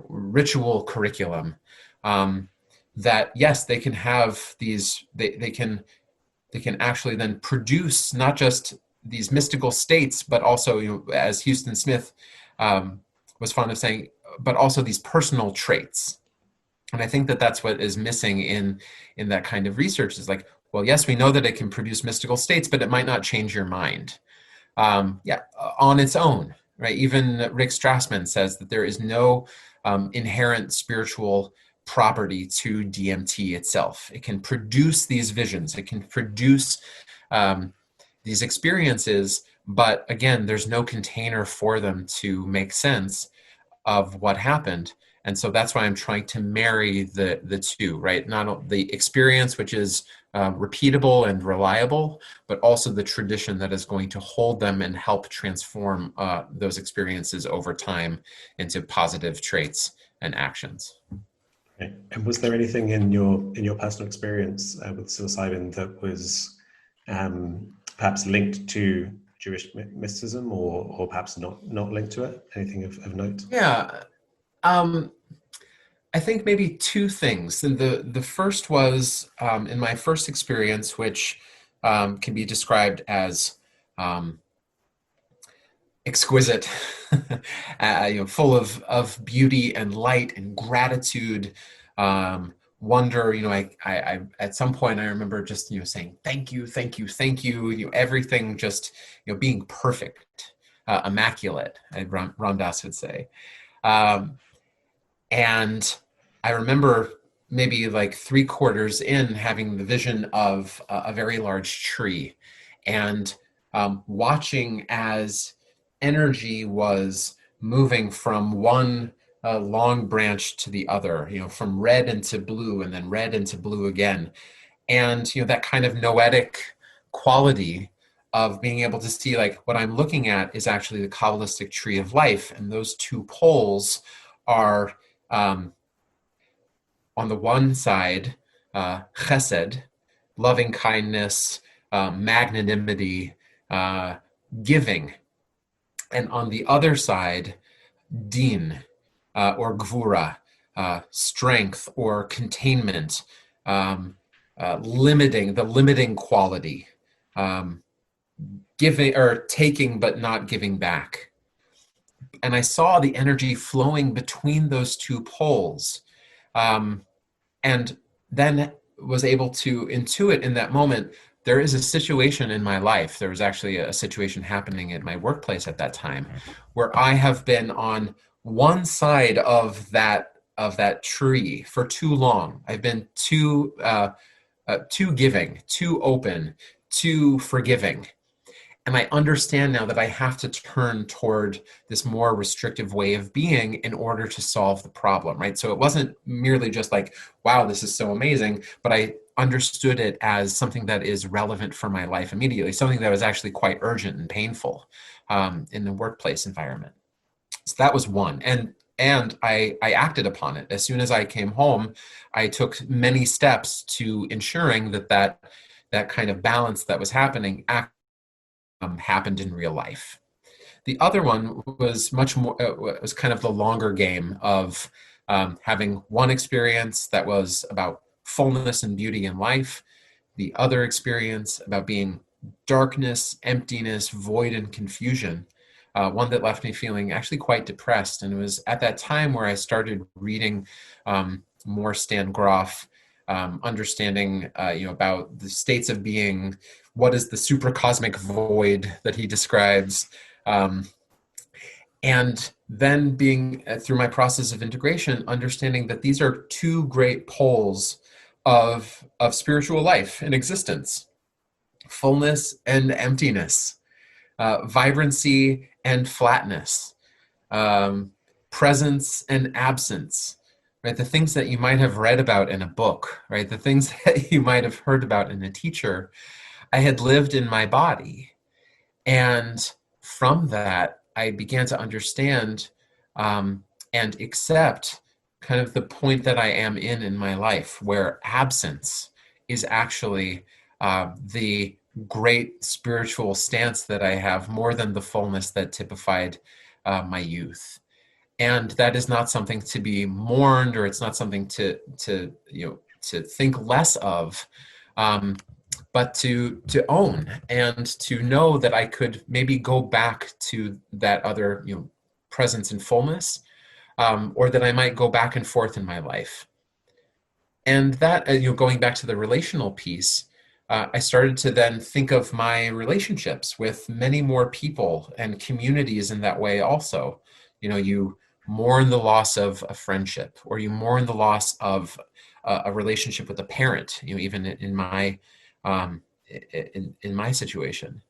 B: ritual curriculum. That yes, they can have these. They can actually then produce not just these mystical states, but also, as Houston Smith was fond of saying, but also these personal traits. And I think that that's what is missing in that kind of research is like, well, yes, we know that it can produce mystical states, but it might not change your mind. On its own, right? Even Rick Strassman says that there is no inherent spiritual property to DMT itself. It can produce these visions. It can produce these experiences, but again, there's no container for them to make sense of what happened. And so that's why I'm trying to marry the two, right? Not the experience, which is repeatable and reliable, but also the tradition that is going to hold them and help transform those experiences over time into positive traits and actions.
A: Okay. And was there anything in your personal experience with psilocybin that was perhaps linked to Jewish mysticism, or perhaps not linked to it? Anything of note?
B: Yeah. I think maybe two things. And the first was in my first experience, which can be described as exquisite, full of beauty and light and gratitude, wonder. I at some point I remember just saying thank you, thank you, thank you. Everything just being perfect, immaculate, Ram Dass would say. And I remember maybe like 3/4 in having the vision of a very large tree, and watching as energy was moving from one long branch to the other, from red into blue and then red into blue again. And, that kind of noetic quality of being able to see like what I'm looking at is actually the Kabbalistic tree of life. And those two poles are on the one side, chesed, loving kindness, magnanimity, giving. And on the other side, din, or gvura, strength or containment, limiting quality, giving or taking but not giving back. And I saw the energy flowing between those two poles, and then was able to intuit in that moment, there is a situation in my life. There was actually a situation happening at my workplace at that time where I have been on one side of that tree for too long. I've been too giving, too open, too forgiving. And I understand now that I have to turn toward this more restrictive way of being in order to solve the problem, right? So it wasn't merely just like, wow, this is so amazing, but I understood it as something that is relevant for my life immediately, something that was actually quite urgent and painful in the workplace environment. So that was one. And I acted upon it. As soon as I came home, I took many steps to ensuring that kind of balance that was happening happened in real life. The other one was much more, was kind of the longer game of having one experience that was about fullness and beauty in life, the other experience about being darkness, emptiness, void, and confusion, one that left me feeling actually quite depressed. And it was at that time where I started reading more Stan Grof, understanding, about the states of being, what is the supracosmic void that he describes, and then being through my process of integration, understanding that these are two great poles of spiritual life and existence: fullness and emptiness, vibrancy and flatness, presence and absence, right? The things that you might have read about in a book, right? The things that you might have heard about in a teacher, I had lived in my body. And from that, I began to understand and accept kind of the point that I am in my life, where absence is actually the great spiritual stance that I have, more than the fullness that typified my youth. And that is not something to be mourned, or it's not something to think less of, but to own, and to know that I could maybe go back to that other presence and fullness, or that I might go back and forth in my life. And that, going back to the relational piece, I started to then think of my relationships with many more people and communities in that way also. You mourn the loss of a friendship, or you mourn the loss of a relationship with a parent, even in my in my situation.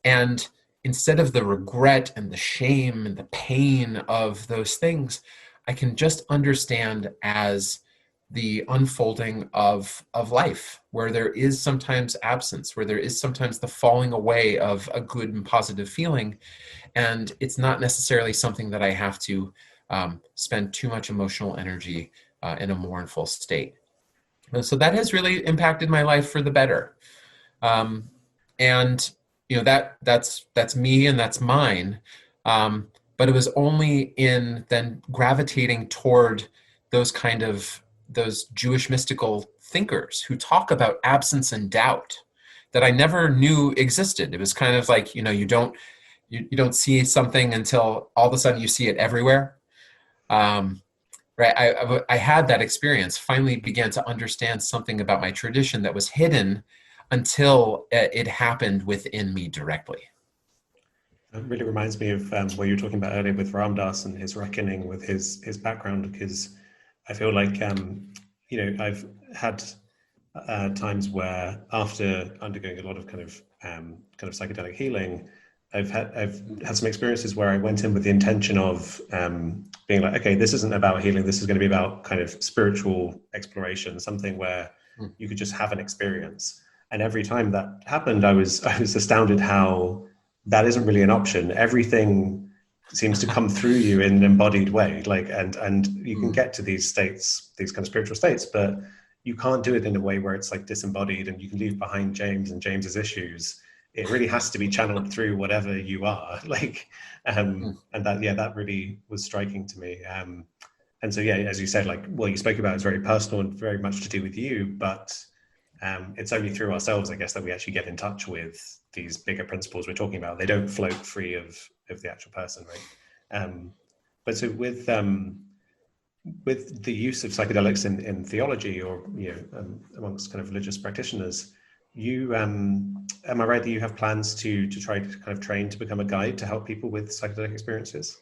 B: And instead of the regret and the shame and the pain of those things, I can just understand as the unfolding of life, where there is sometimes absence, where there is sometimes the falling away of a good and positive feeling. And it's not necessarily something that I have to spend too much emotional energy in a mournful state. And so that has really impacted my life for the better. And that's me and that's mine. But it was only in then gravitating toward those Jewish mystical thinkers who talk about absence and doubt that I never knew existed. It was kind of like, you don't see something until all of a sudden you see it everywhere. Right. I had that experience, finally began to understand something about my tradition that was hidden until it happened within me directly.
A: It really reminds me of what you were talking about earlier with Ram Dass and his reckoning with his background, because I feel like, I've had times where, after undergoing a lot of kind of psychedelic healing, I've had some experiences where I went in with the intention of being like, okay, this isn't about healing. This is going to be about kind of spiritual exploration, something where you could just have an experience. And every time that happened, I was astounded how that isn't really an option. Everything seems to come through you in an embodied way, and you can get to these states, these kind of spiritual states, but you can't do it in a way where it's like disembodied and you can leave behind James and James's issues. It really has to be channeled through whatever you are, and that really was striking to me. And so, as you said, what you spoke about is very personal and very much to do with you, but it's only through ourselves, I guess, that we actually get in touch with these bigger principles we're talking about. They don't float free of the actual person, right? But so with the use of psychedelics in theology, or amongst kind of religious practitioners, you am I right that you have plans to try to kind of train to become a guide to help people with psychedelic experiences?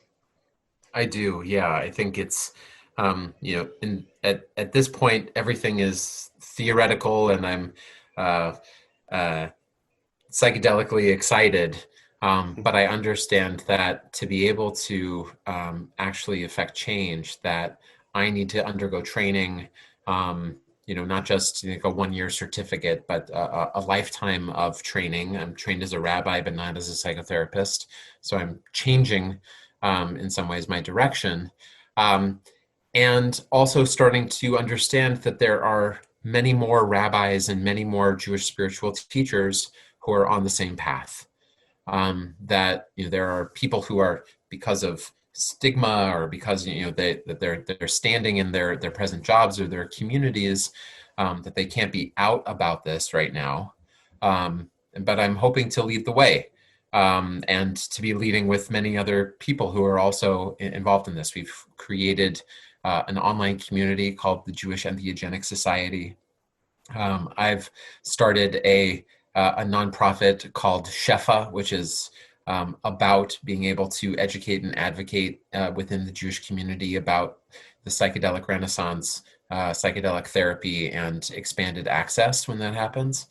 B: I do, yeah. I think it's at this point everything is theoretical, and I'm psychedelically excited, but I understand that to be able to actually affect change, that I need to undergo training. Not just a 1-year certificate, but a lifetime of training. I'm trained as a rabbi, but not as a psychotherapist. So I'm changing, in some ways, my direction. And also starting to understand that there are many more rabbis and many more Jewish spiritual teachers who are on the same path. That there are people who are, because of stigma, or because that they're standing in their present jobs or their communities, that they can't be out about this right now. But I'm hoping to lead the way, and to be leading with many other people who are also involved in this. We've created an online community called the Jewish Entheogenic Society, I've started a nonprofit called Shefa, which is about being able to educate and advocate within the Jewish community about the psychedelic renaissance, psychedelic therapy, and expanded access when that happens.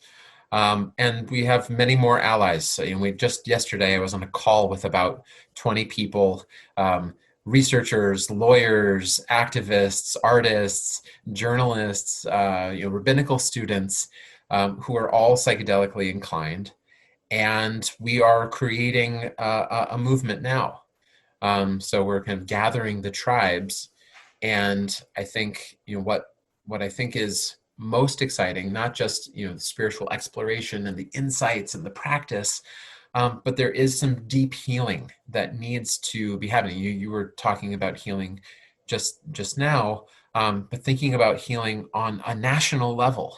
B: And we have many more allies. So, we just yesterday, I was on a call with about 20 people, researchers, lawyers, activists, artists, journalists, rabbinical students, who are all psychedelically inclined. And we are creating a movement now. So we're kind of gathering the tribes. And I think, what I think is most exciting, not just, the spiritual exploration and the insights and the practice, but there is some deep healing that needs to be happening. You were talking about healing just now, but thinking about healing on a national level.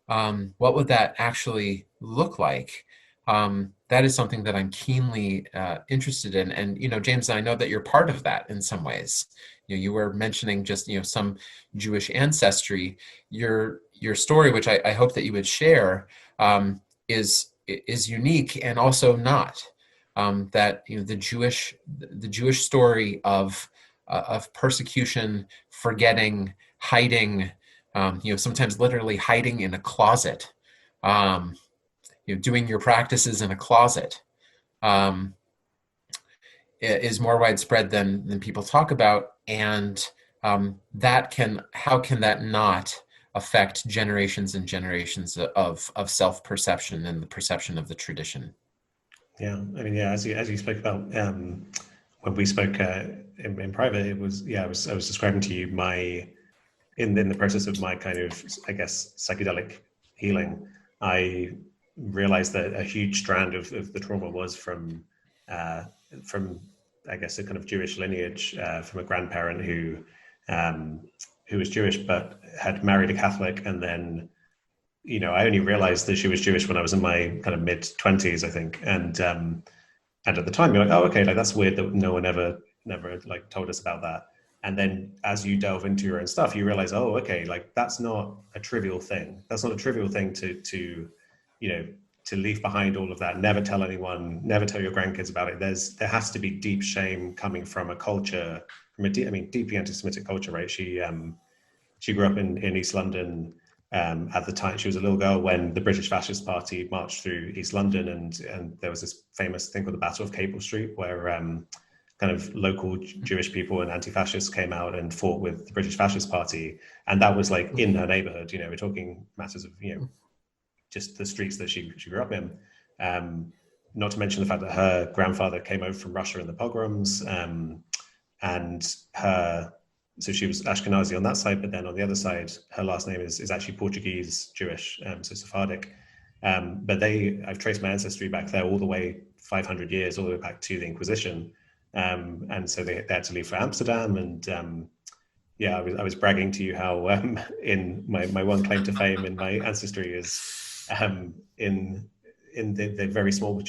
B: What would that actually look like? That is something that I'm keenly interested in. And, James, I know that you're part of that in some ways. You were mentioning just, some Jewish ancestry. Your story, which I hope that you would share, is unique and also not. That, the Jewish story of persecution, forgetting, hiding, sometimes literally hiding in a closet, doing your practices in a closet, is more widespread than people talk about. And how can that not affect generations and generations of self-perception and the perception of the tradition?
A: Yeah, I mean, yeah, as you spoke about, when we spoke in private, it was, I was describing to you in the process of my kind of, I guess, psychedelic healing, I realized that a huge strand of the trauma was from I guess a kind of Jewish lineage, from a grandparent who was Jewish but had married a Catholic, and then I only realized that she was Jewish when I was in my kind of mid-20s, I think, and at the time you're like, oh, okay, like that's weird that no one never like told us about that. And then as you delve into your own stuff, you realize, oh, okay, like that's not a trivial thing. That's not a trivial thing to leave behind all of that. Never tell anyone, never tell your grandkids about it. There has to be deep shame coming from a culture, deeply anti-Semitic culture, right? She grew up in East London. At the time, she was a little girl when the British Fascist Party marched through East London, and there was this famous thing called the Battle of Capel Street, where kind of local Jewish people and anti-fascists came out and fought with the British Fascist Party, and that was like in her neighborhood. We're talking matters of just the streets that she grew up in. Not to mention the fact that her grandfather came over from Russia in the pogroms, and so she was Ashkenazi on that side, but then on the other side, her last name is actually Portuguese Jewish, so Sephardic. But I've traced my ancestry back there all the way 500 years, all the way back to the Inquisition. And so they had to leave for Amsterdam. And I was bragging to you how in my one claim to fame in my ancestry is in the very small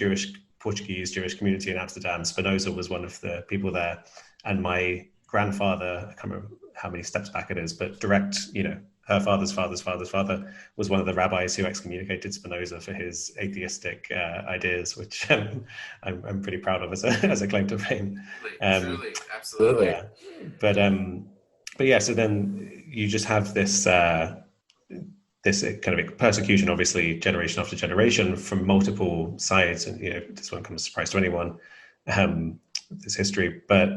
A: Portuguese Jewish community in Amsterdam. Spinoza was one of the people there, and my grandfather, I can't remember how many steps back it is, but her father's father was one of the rabbis who excommunicated Spinoza for his atheistic ideas, which I'm pretty proud of as a claim to fame.
B: Truly, absolutely.
A: Yeah. But yeah, so then you just have this kind of persecution, obviously, generation after generation from multiple sides, and this won't come as a surprise to anyone, this history. But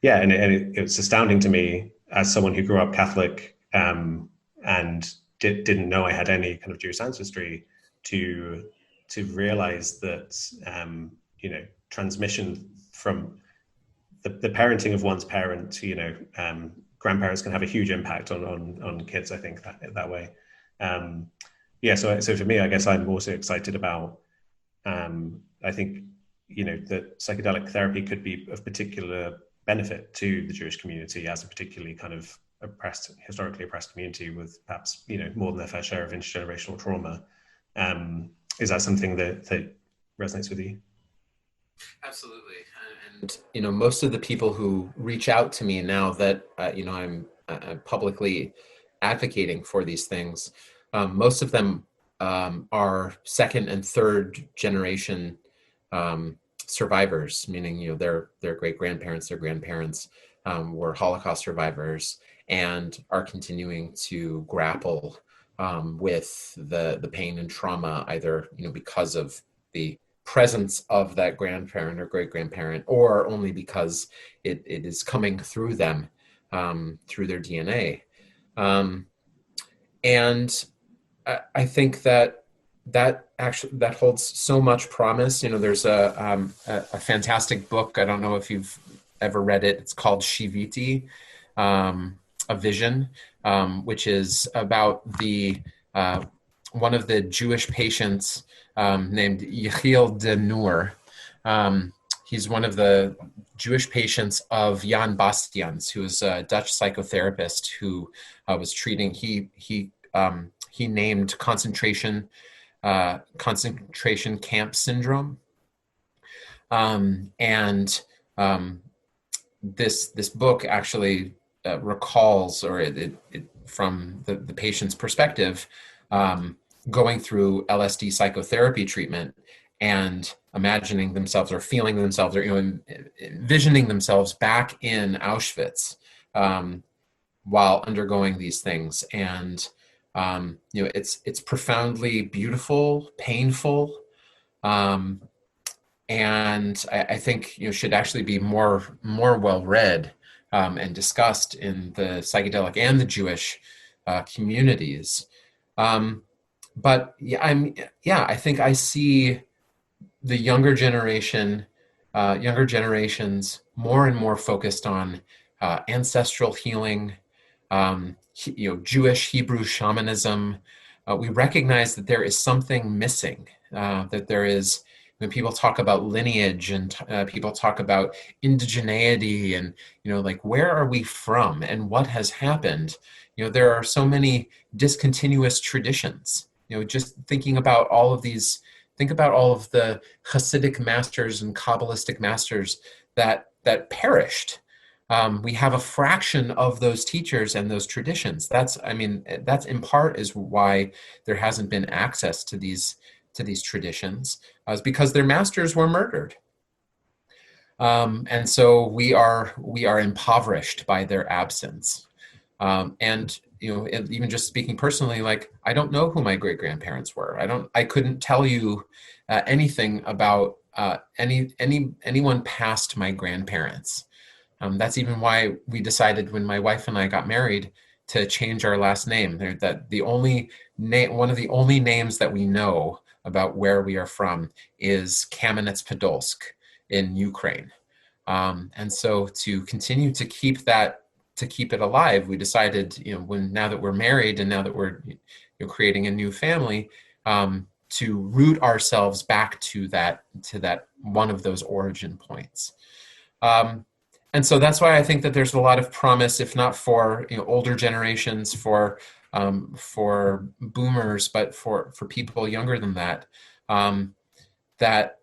A: yeah, and it was astounding to me as someone who grew up Catholic, and didn't know I had any kind of Jewish ancestry, to realize that transmission from the parenting of one's parent, grandparents can have a huge impact on kids, I think, that way. So for me, I guess I'm also excited about, I think, that psychedelic therapy could be of particular benefit to the Jewish community as a particularly kind of historically oppressed community with perhaps, more than their fair share of intergenerational trauma. Is that something that resonates with you?
B: Absolutely. And most of the people who reach out to me now that, I'm publicly advocating for these things, Most of them are second and third generation survivors, meaning their great grandparents, their grandparents were Holocaust survivors and are continuing to grapple with the pain and trauma, either because of the presence of that grandparent or great grandparent, or only because it is coming through them through their DNA. And I think that holds so much promise. There's a fantastic book. I don't know if you've ever read it. It's called Shiviti, A Vision, which is about one of the Jewish patients named Yechiel de Noor. He's one of the Jewish patients of Jan Bastians, who is a Dutch psychotherapist who was treating. He named concentration camp syndrome, and this book actually recalls, or it from the patient's perspective, going through LSD psychotherapy treatment and imagining themselves or feeling themselves or envisioning themselves back in Auschwitz while undergoing these things. And it's profoundly beautiful, painful, and I think should actually be more well read and discussed in the psychedelic and the Jewish communities. But I think I see the younger generations more and more focused on ancestral healing, Jewish Hebrew shamanism. We recognize that there is something missing, that there is, when people talk about lineage and people talk about indigeneity and, like, where are we from and what has happened? There are so many discontinuous traditions. Just thinking about all of these, think about all of the Hasidic masters and Kabbalistic masters that perished. We have a fraction of those teachers and those traditions. That's in part is why there hasn't been access to these traditions, is because their masters were murdered. And so we are impoverished by their absence. And even just speaking personally, like, I don't know who my great grandparents were. I couldn't tell you anything about anyone past my grandparents. That's even why we decided, when my wife and I got married, to change our last name. That one of the only names that we know about where we are from is Kamenetz-Podolsk in Ukraine. And so to continue to keep it alive, we decided, now that we're married and now that we're creating a new family, to root ourselves back to that one of those origin points. And so that's why I think that there's a lot of promise, if not for older generations, for boomers, but for people younger than that, that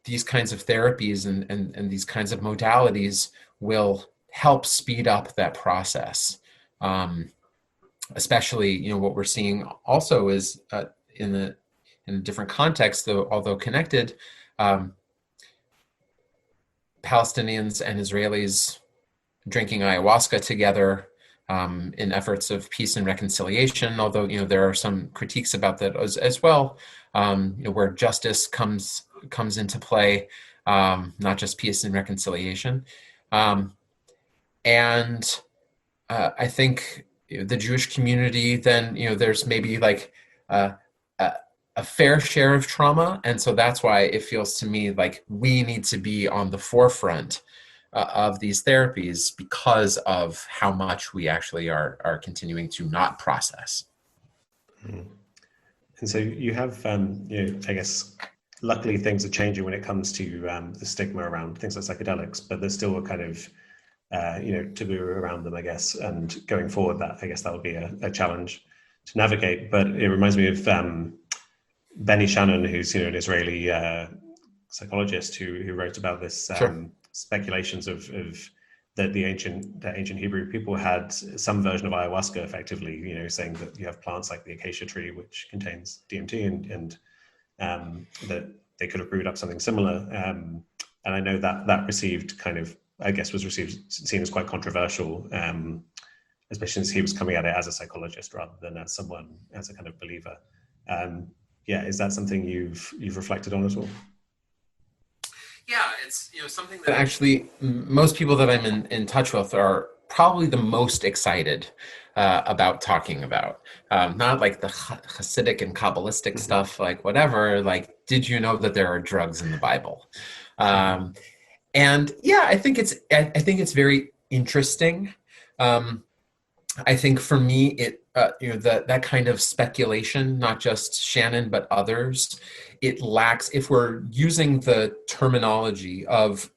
B: these kinds of therapies and these kinds of modalities will help speed up that process. Especially, what we're seeing also is in a different context, although connected, Palestinians and Israelis drinking ayahuasca together in efforts of peace and reconciliation, although there are some critiques about that as well, where justice comes into play, not just peace and reconciliation. And I think the Jewish community, then there's maybe like a fair share of trauma, and so that's why it feels to me like we need to be on the forefront of these therapies, because of how much we actually are continuing to not process.
A: And so you have, I guess, luckily things are changing when it comes to the stigma around things like psychedelics, but there's still a kind of taboo around them, I guess, and going forward, that I guess that will be a challenge to navigate. But it reminds me of Benny Shannon, who's an Israeli psychologist who wrote about this.
B: Sure.
A: Speculations of that the ancient Hebrew people had some version of ayahuasca, effectively, saying that you have plants like the acacia tree, which contains DMT, and that they could have brewed up something similar. And I know that received was seen as quite controversial, especially since he was coming at it as a psychologist rather than as a kind of believer. Is that something you've reflected on at all?
B: Yeah, it's something that actually most people that I'm in touch with are probably the most excited about talking about. Not like the Hasidic and Kabbalistic stuff, like whatever. Like, did you know that there are drugs in the Bible? And yeah, I think it's very interesting. I think for me, it that kind of speculation, not just Shannon but others, it lacks. If we're using the terminology of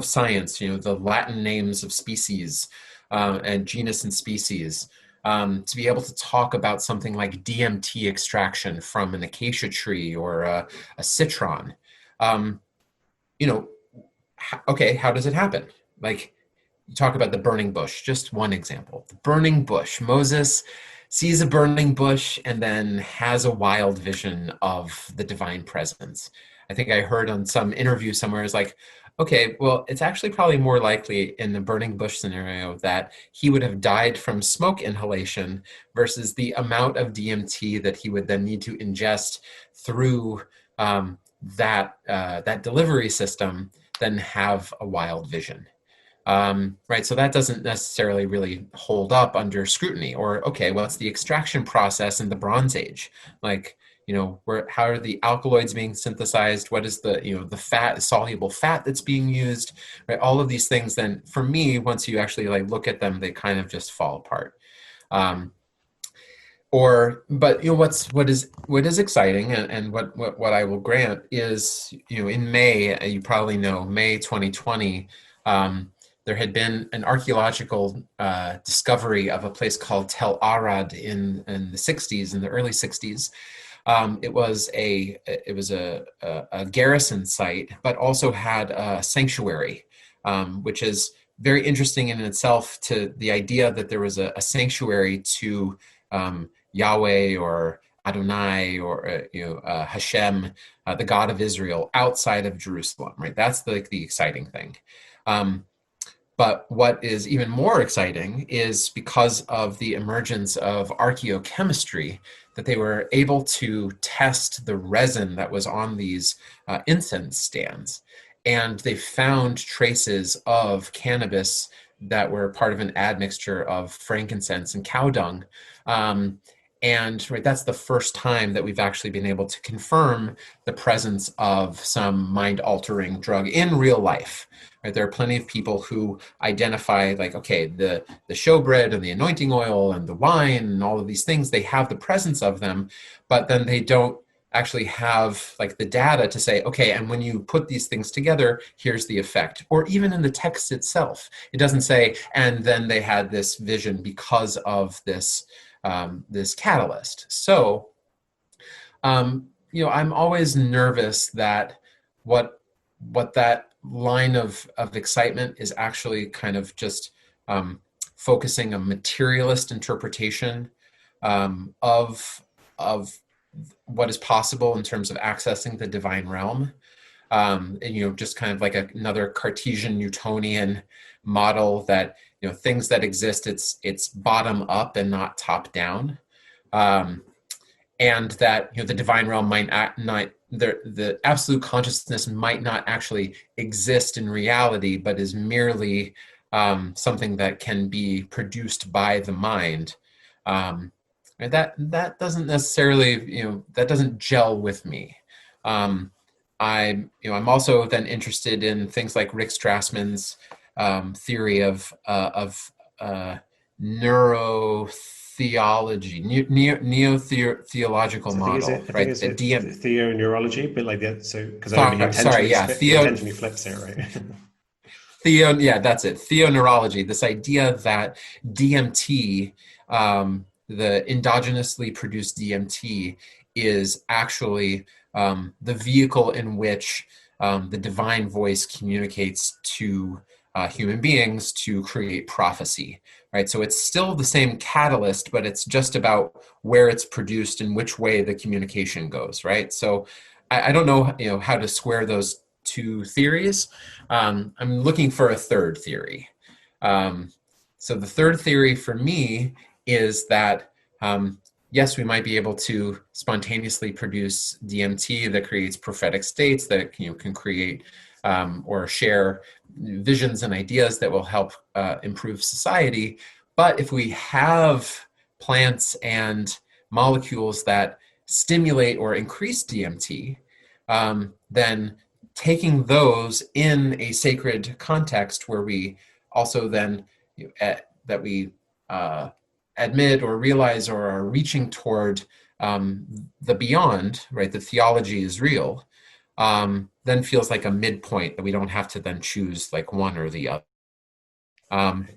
B: science, the Latin names of species and genus and species, to be able to talk about something like DMT extraction from an acacia tree or a citron, okay, how does it happen? Like, you talk about the burning bush, just one example. The burning bush. Moses sees a burning bush and then has a wild vision of the divine presence. I think I heard on some interview somewhere is like, okay, well, it's actually probably more likely in the burning bush scenario that he would have died from smoke inhalation versus the amount of DMT that he would then need to ingest through that delivery system than have a wild vision. Right, so that doesn't necessarily really hold up under scrutiny. Or, okay, well, it's the extraction process in the Bronze Age. Like, how are the alkaloids being synthesized? What is the fat, soluble fat that's being used? Right, all of these things. Then, for me, once you actually look at them, they kind of just fall apart. But what is exciting, and what I will grant is, in May, you probably know, May 2020. There had been an archaeological discovery of a place called Tel Arad in the 60s, in the early 60s. It was a garrison site, but also had a sanctuary, which is very interesting in itself, to the idea that there was a sanctuary to Yahweh or Adonai or Hashem, the God of Israel, outside of Jerusalem. Right, that's the exciting thing. But what is even more exciting is, because of the emergence of archaeochemistry, that they were able to test the resin that was on these incense stands. And they found traces of cannabis that were part of an admixture of frankincense and cow dung. And right, that's the first time that we've actually been able to confirm the presence of some mind-altering drug in real life. Right, there are plenty of people who identify, like, okay, the showbread and the anointing oil and the wine and all of these things, they have the presence of them, but then they don't actually have the data to say, okay, and when you put these things together, here's the effect. Or even in the text itself, it doesn't say, and then they had this vision because of this catalyst. So, I'm always nervous that what that line of excitement is actually kind of just focusing a materialist interpretation of what is possible in terms of accessing the divine realm. And, just kind of like another Cartesian Newtonian model that, things that exist, it's bottom up and not top down. And that, the divine realm might not, the absolute consciousness might not actually exist in reality, but is merely something that can be produced by the mind. And that doesn't necessarily, that doesn't gel with me. I'm also then interested in things like Rick Strassman's theory of neurotheology, neo-theological model, right?
A: It's theoneurology, but because I remember he intentionally flips it, right?
B: That's it. Theoneurology, this idea that DMT, the endogenously produced DMT, is actually the vehicle in which the divine voice communicates to human beings to create prophecy, right? So it's still the same catalyst, but it's just about where it's produced and which way the communication goes, right? So I don't know, how to square those two theories. I'm looking for a third theory. So the third theory for me is that, yes, we might be able to spontaneously produce DMT that creates prophetic states that can create or share visions and ideas that will help improve society. But if we have plants and molecules that stimulate or increase DMT, then taking those in a sacred context where we also then that we admit or realize or are reaching toward the beyond, right? The theology is real. Then feels like a midpoint that we don't have to then choose like one or the other.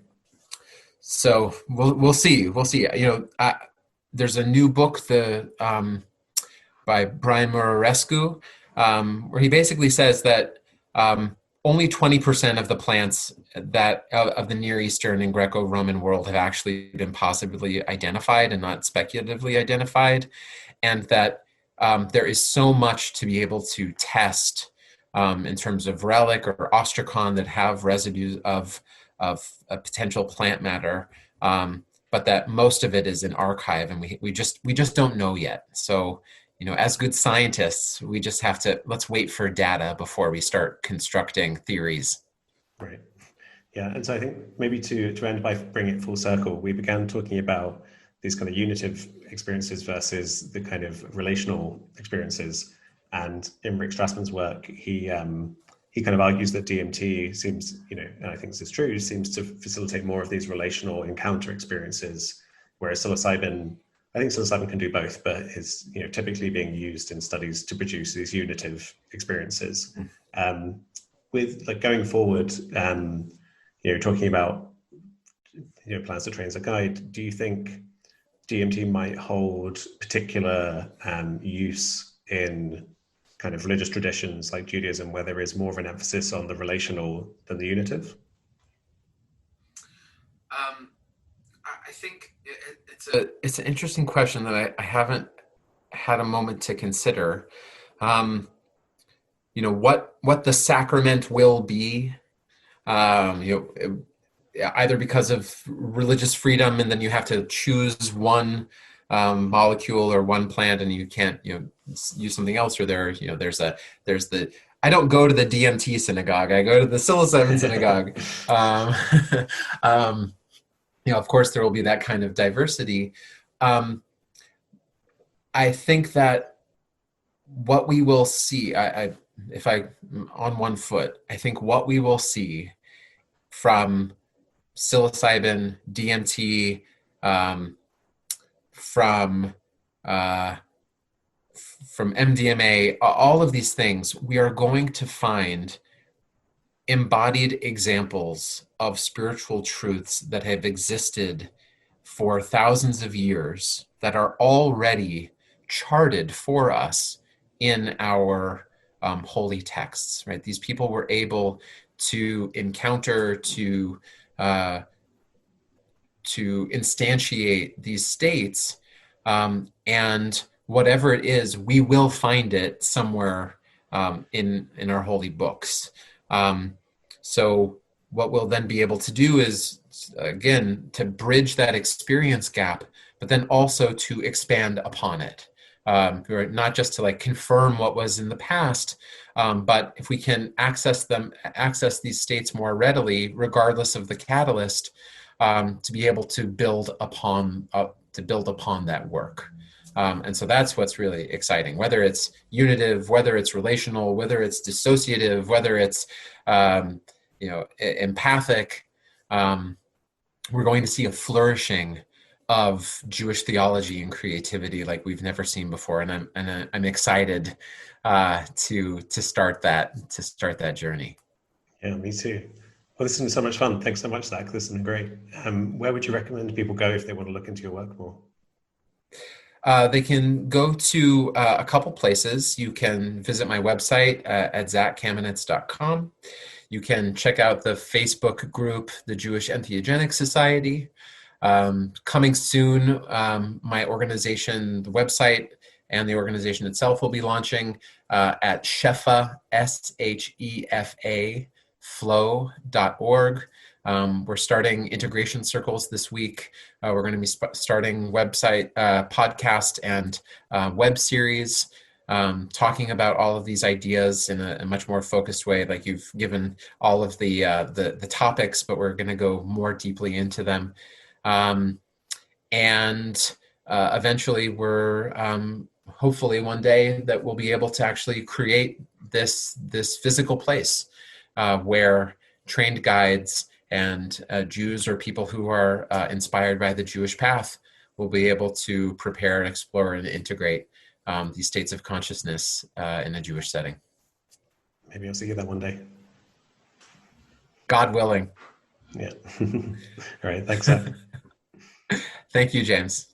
B: So we'll see. There's a new book by Brian Murarescu, where he basically says that only 20% of the plants that of the Near Eastern and Greco-Roman world have actually been positively identified and not speculatively identified, and that there is so much to be able to test in terms of relic or ostracon that have residues of a potential plant matter, but that most of it is in archive, and we just don't know yet. So, as good scientists, we just have to let's wait for data before we start constructing theories.
A: Right. Yeah, and so I think maybe to end by bringing it full circle, we began talking about these kind of unitive experiences versus the kind of relational experiences. And in Rick Strassman's work, he kind of argues that DMT seems, and I think this is true, seems to facilitate more of these relational encounter experiences, whereas I think psilocybin can do both, but is typically being used in studies to produce these unitive experiences. With like going forward, talking about plans to train as a guide, do you think DMT might hold particular use in kind of religious traditions like Judaism, where there is more of an emphasis on the relational than the unitive?
B: I think it's an interesting question that I haven't had a moment to consider. What the sacrament will be, either because of religious freedom, and then you have to choose one molecule or one plant, and you can't use something else, or there's the I don't go to the DMT synagogue, I go to the psilocybin synagogue. Of course there will be that kind of diversity. I think that what we will see, if I on one foot, I think what we will see from psilocybin, DMT, from MDMA, all of these things, we are going to find embodied examples of spiritual truths that have existed for thousands of years that are already charted for us in our holy texts, right? These people were able to encounter, to instantiate these states, and whatever it is, we will find it somewhere in our holy books. So what we'll then be able to do is, again, to bridge that experience gap, but then also to expand upon it. Not just to like confirm what was in the past, but if we can access these states more readily, regardless of the catalyst, to be able to build upon that work. And so that's what's really exciting, whether it's unitive, whether it's relational, whether it's dissociative, whether it's empathic. We're going to see a flourishing of Jewish theology and creativity like we've never seen before, and I'm excited to start that journey.
A: Yeah, me too. Well, this has been so much fun. Thanks so much, Zach. This has been great. Where would you recommend people go if they want to look into your work more?
B: They can go to a couple places. You can visit my website at zackamenetz.com. You can check out the Facebook group, the Jewish Entheogenic Society. Coming soon, my organization, the website and the organization itself will be launching at Shefa, SHEFA, flow.org. We're starting integration circles this week. We're going to be starting website, podcast, and web series, talking about all of these ideas in a much more focused way. Like you've given all of the topics, but we're going to go more deeply into them. Eventually, we're hopefully one day that we'll be able to actually create this physical place where trained guides and Jews or people who are inspired by the Jewish path will be able to prepare and explore and integrate these states of consciousness in a Jewish setting.
A: Maybe I'll see you there one day.
B: God willing.
A: Yeah. All right. Thanks, Zach.
B: Thank you, James.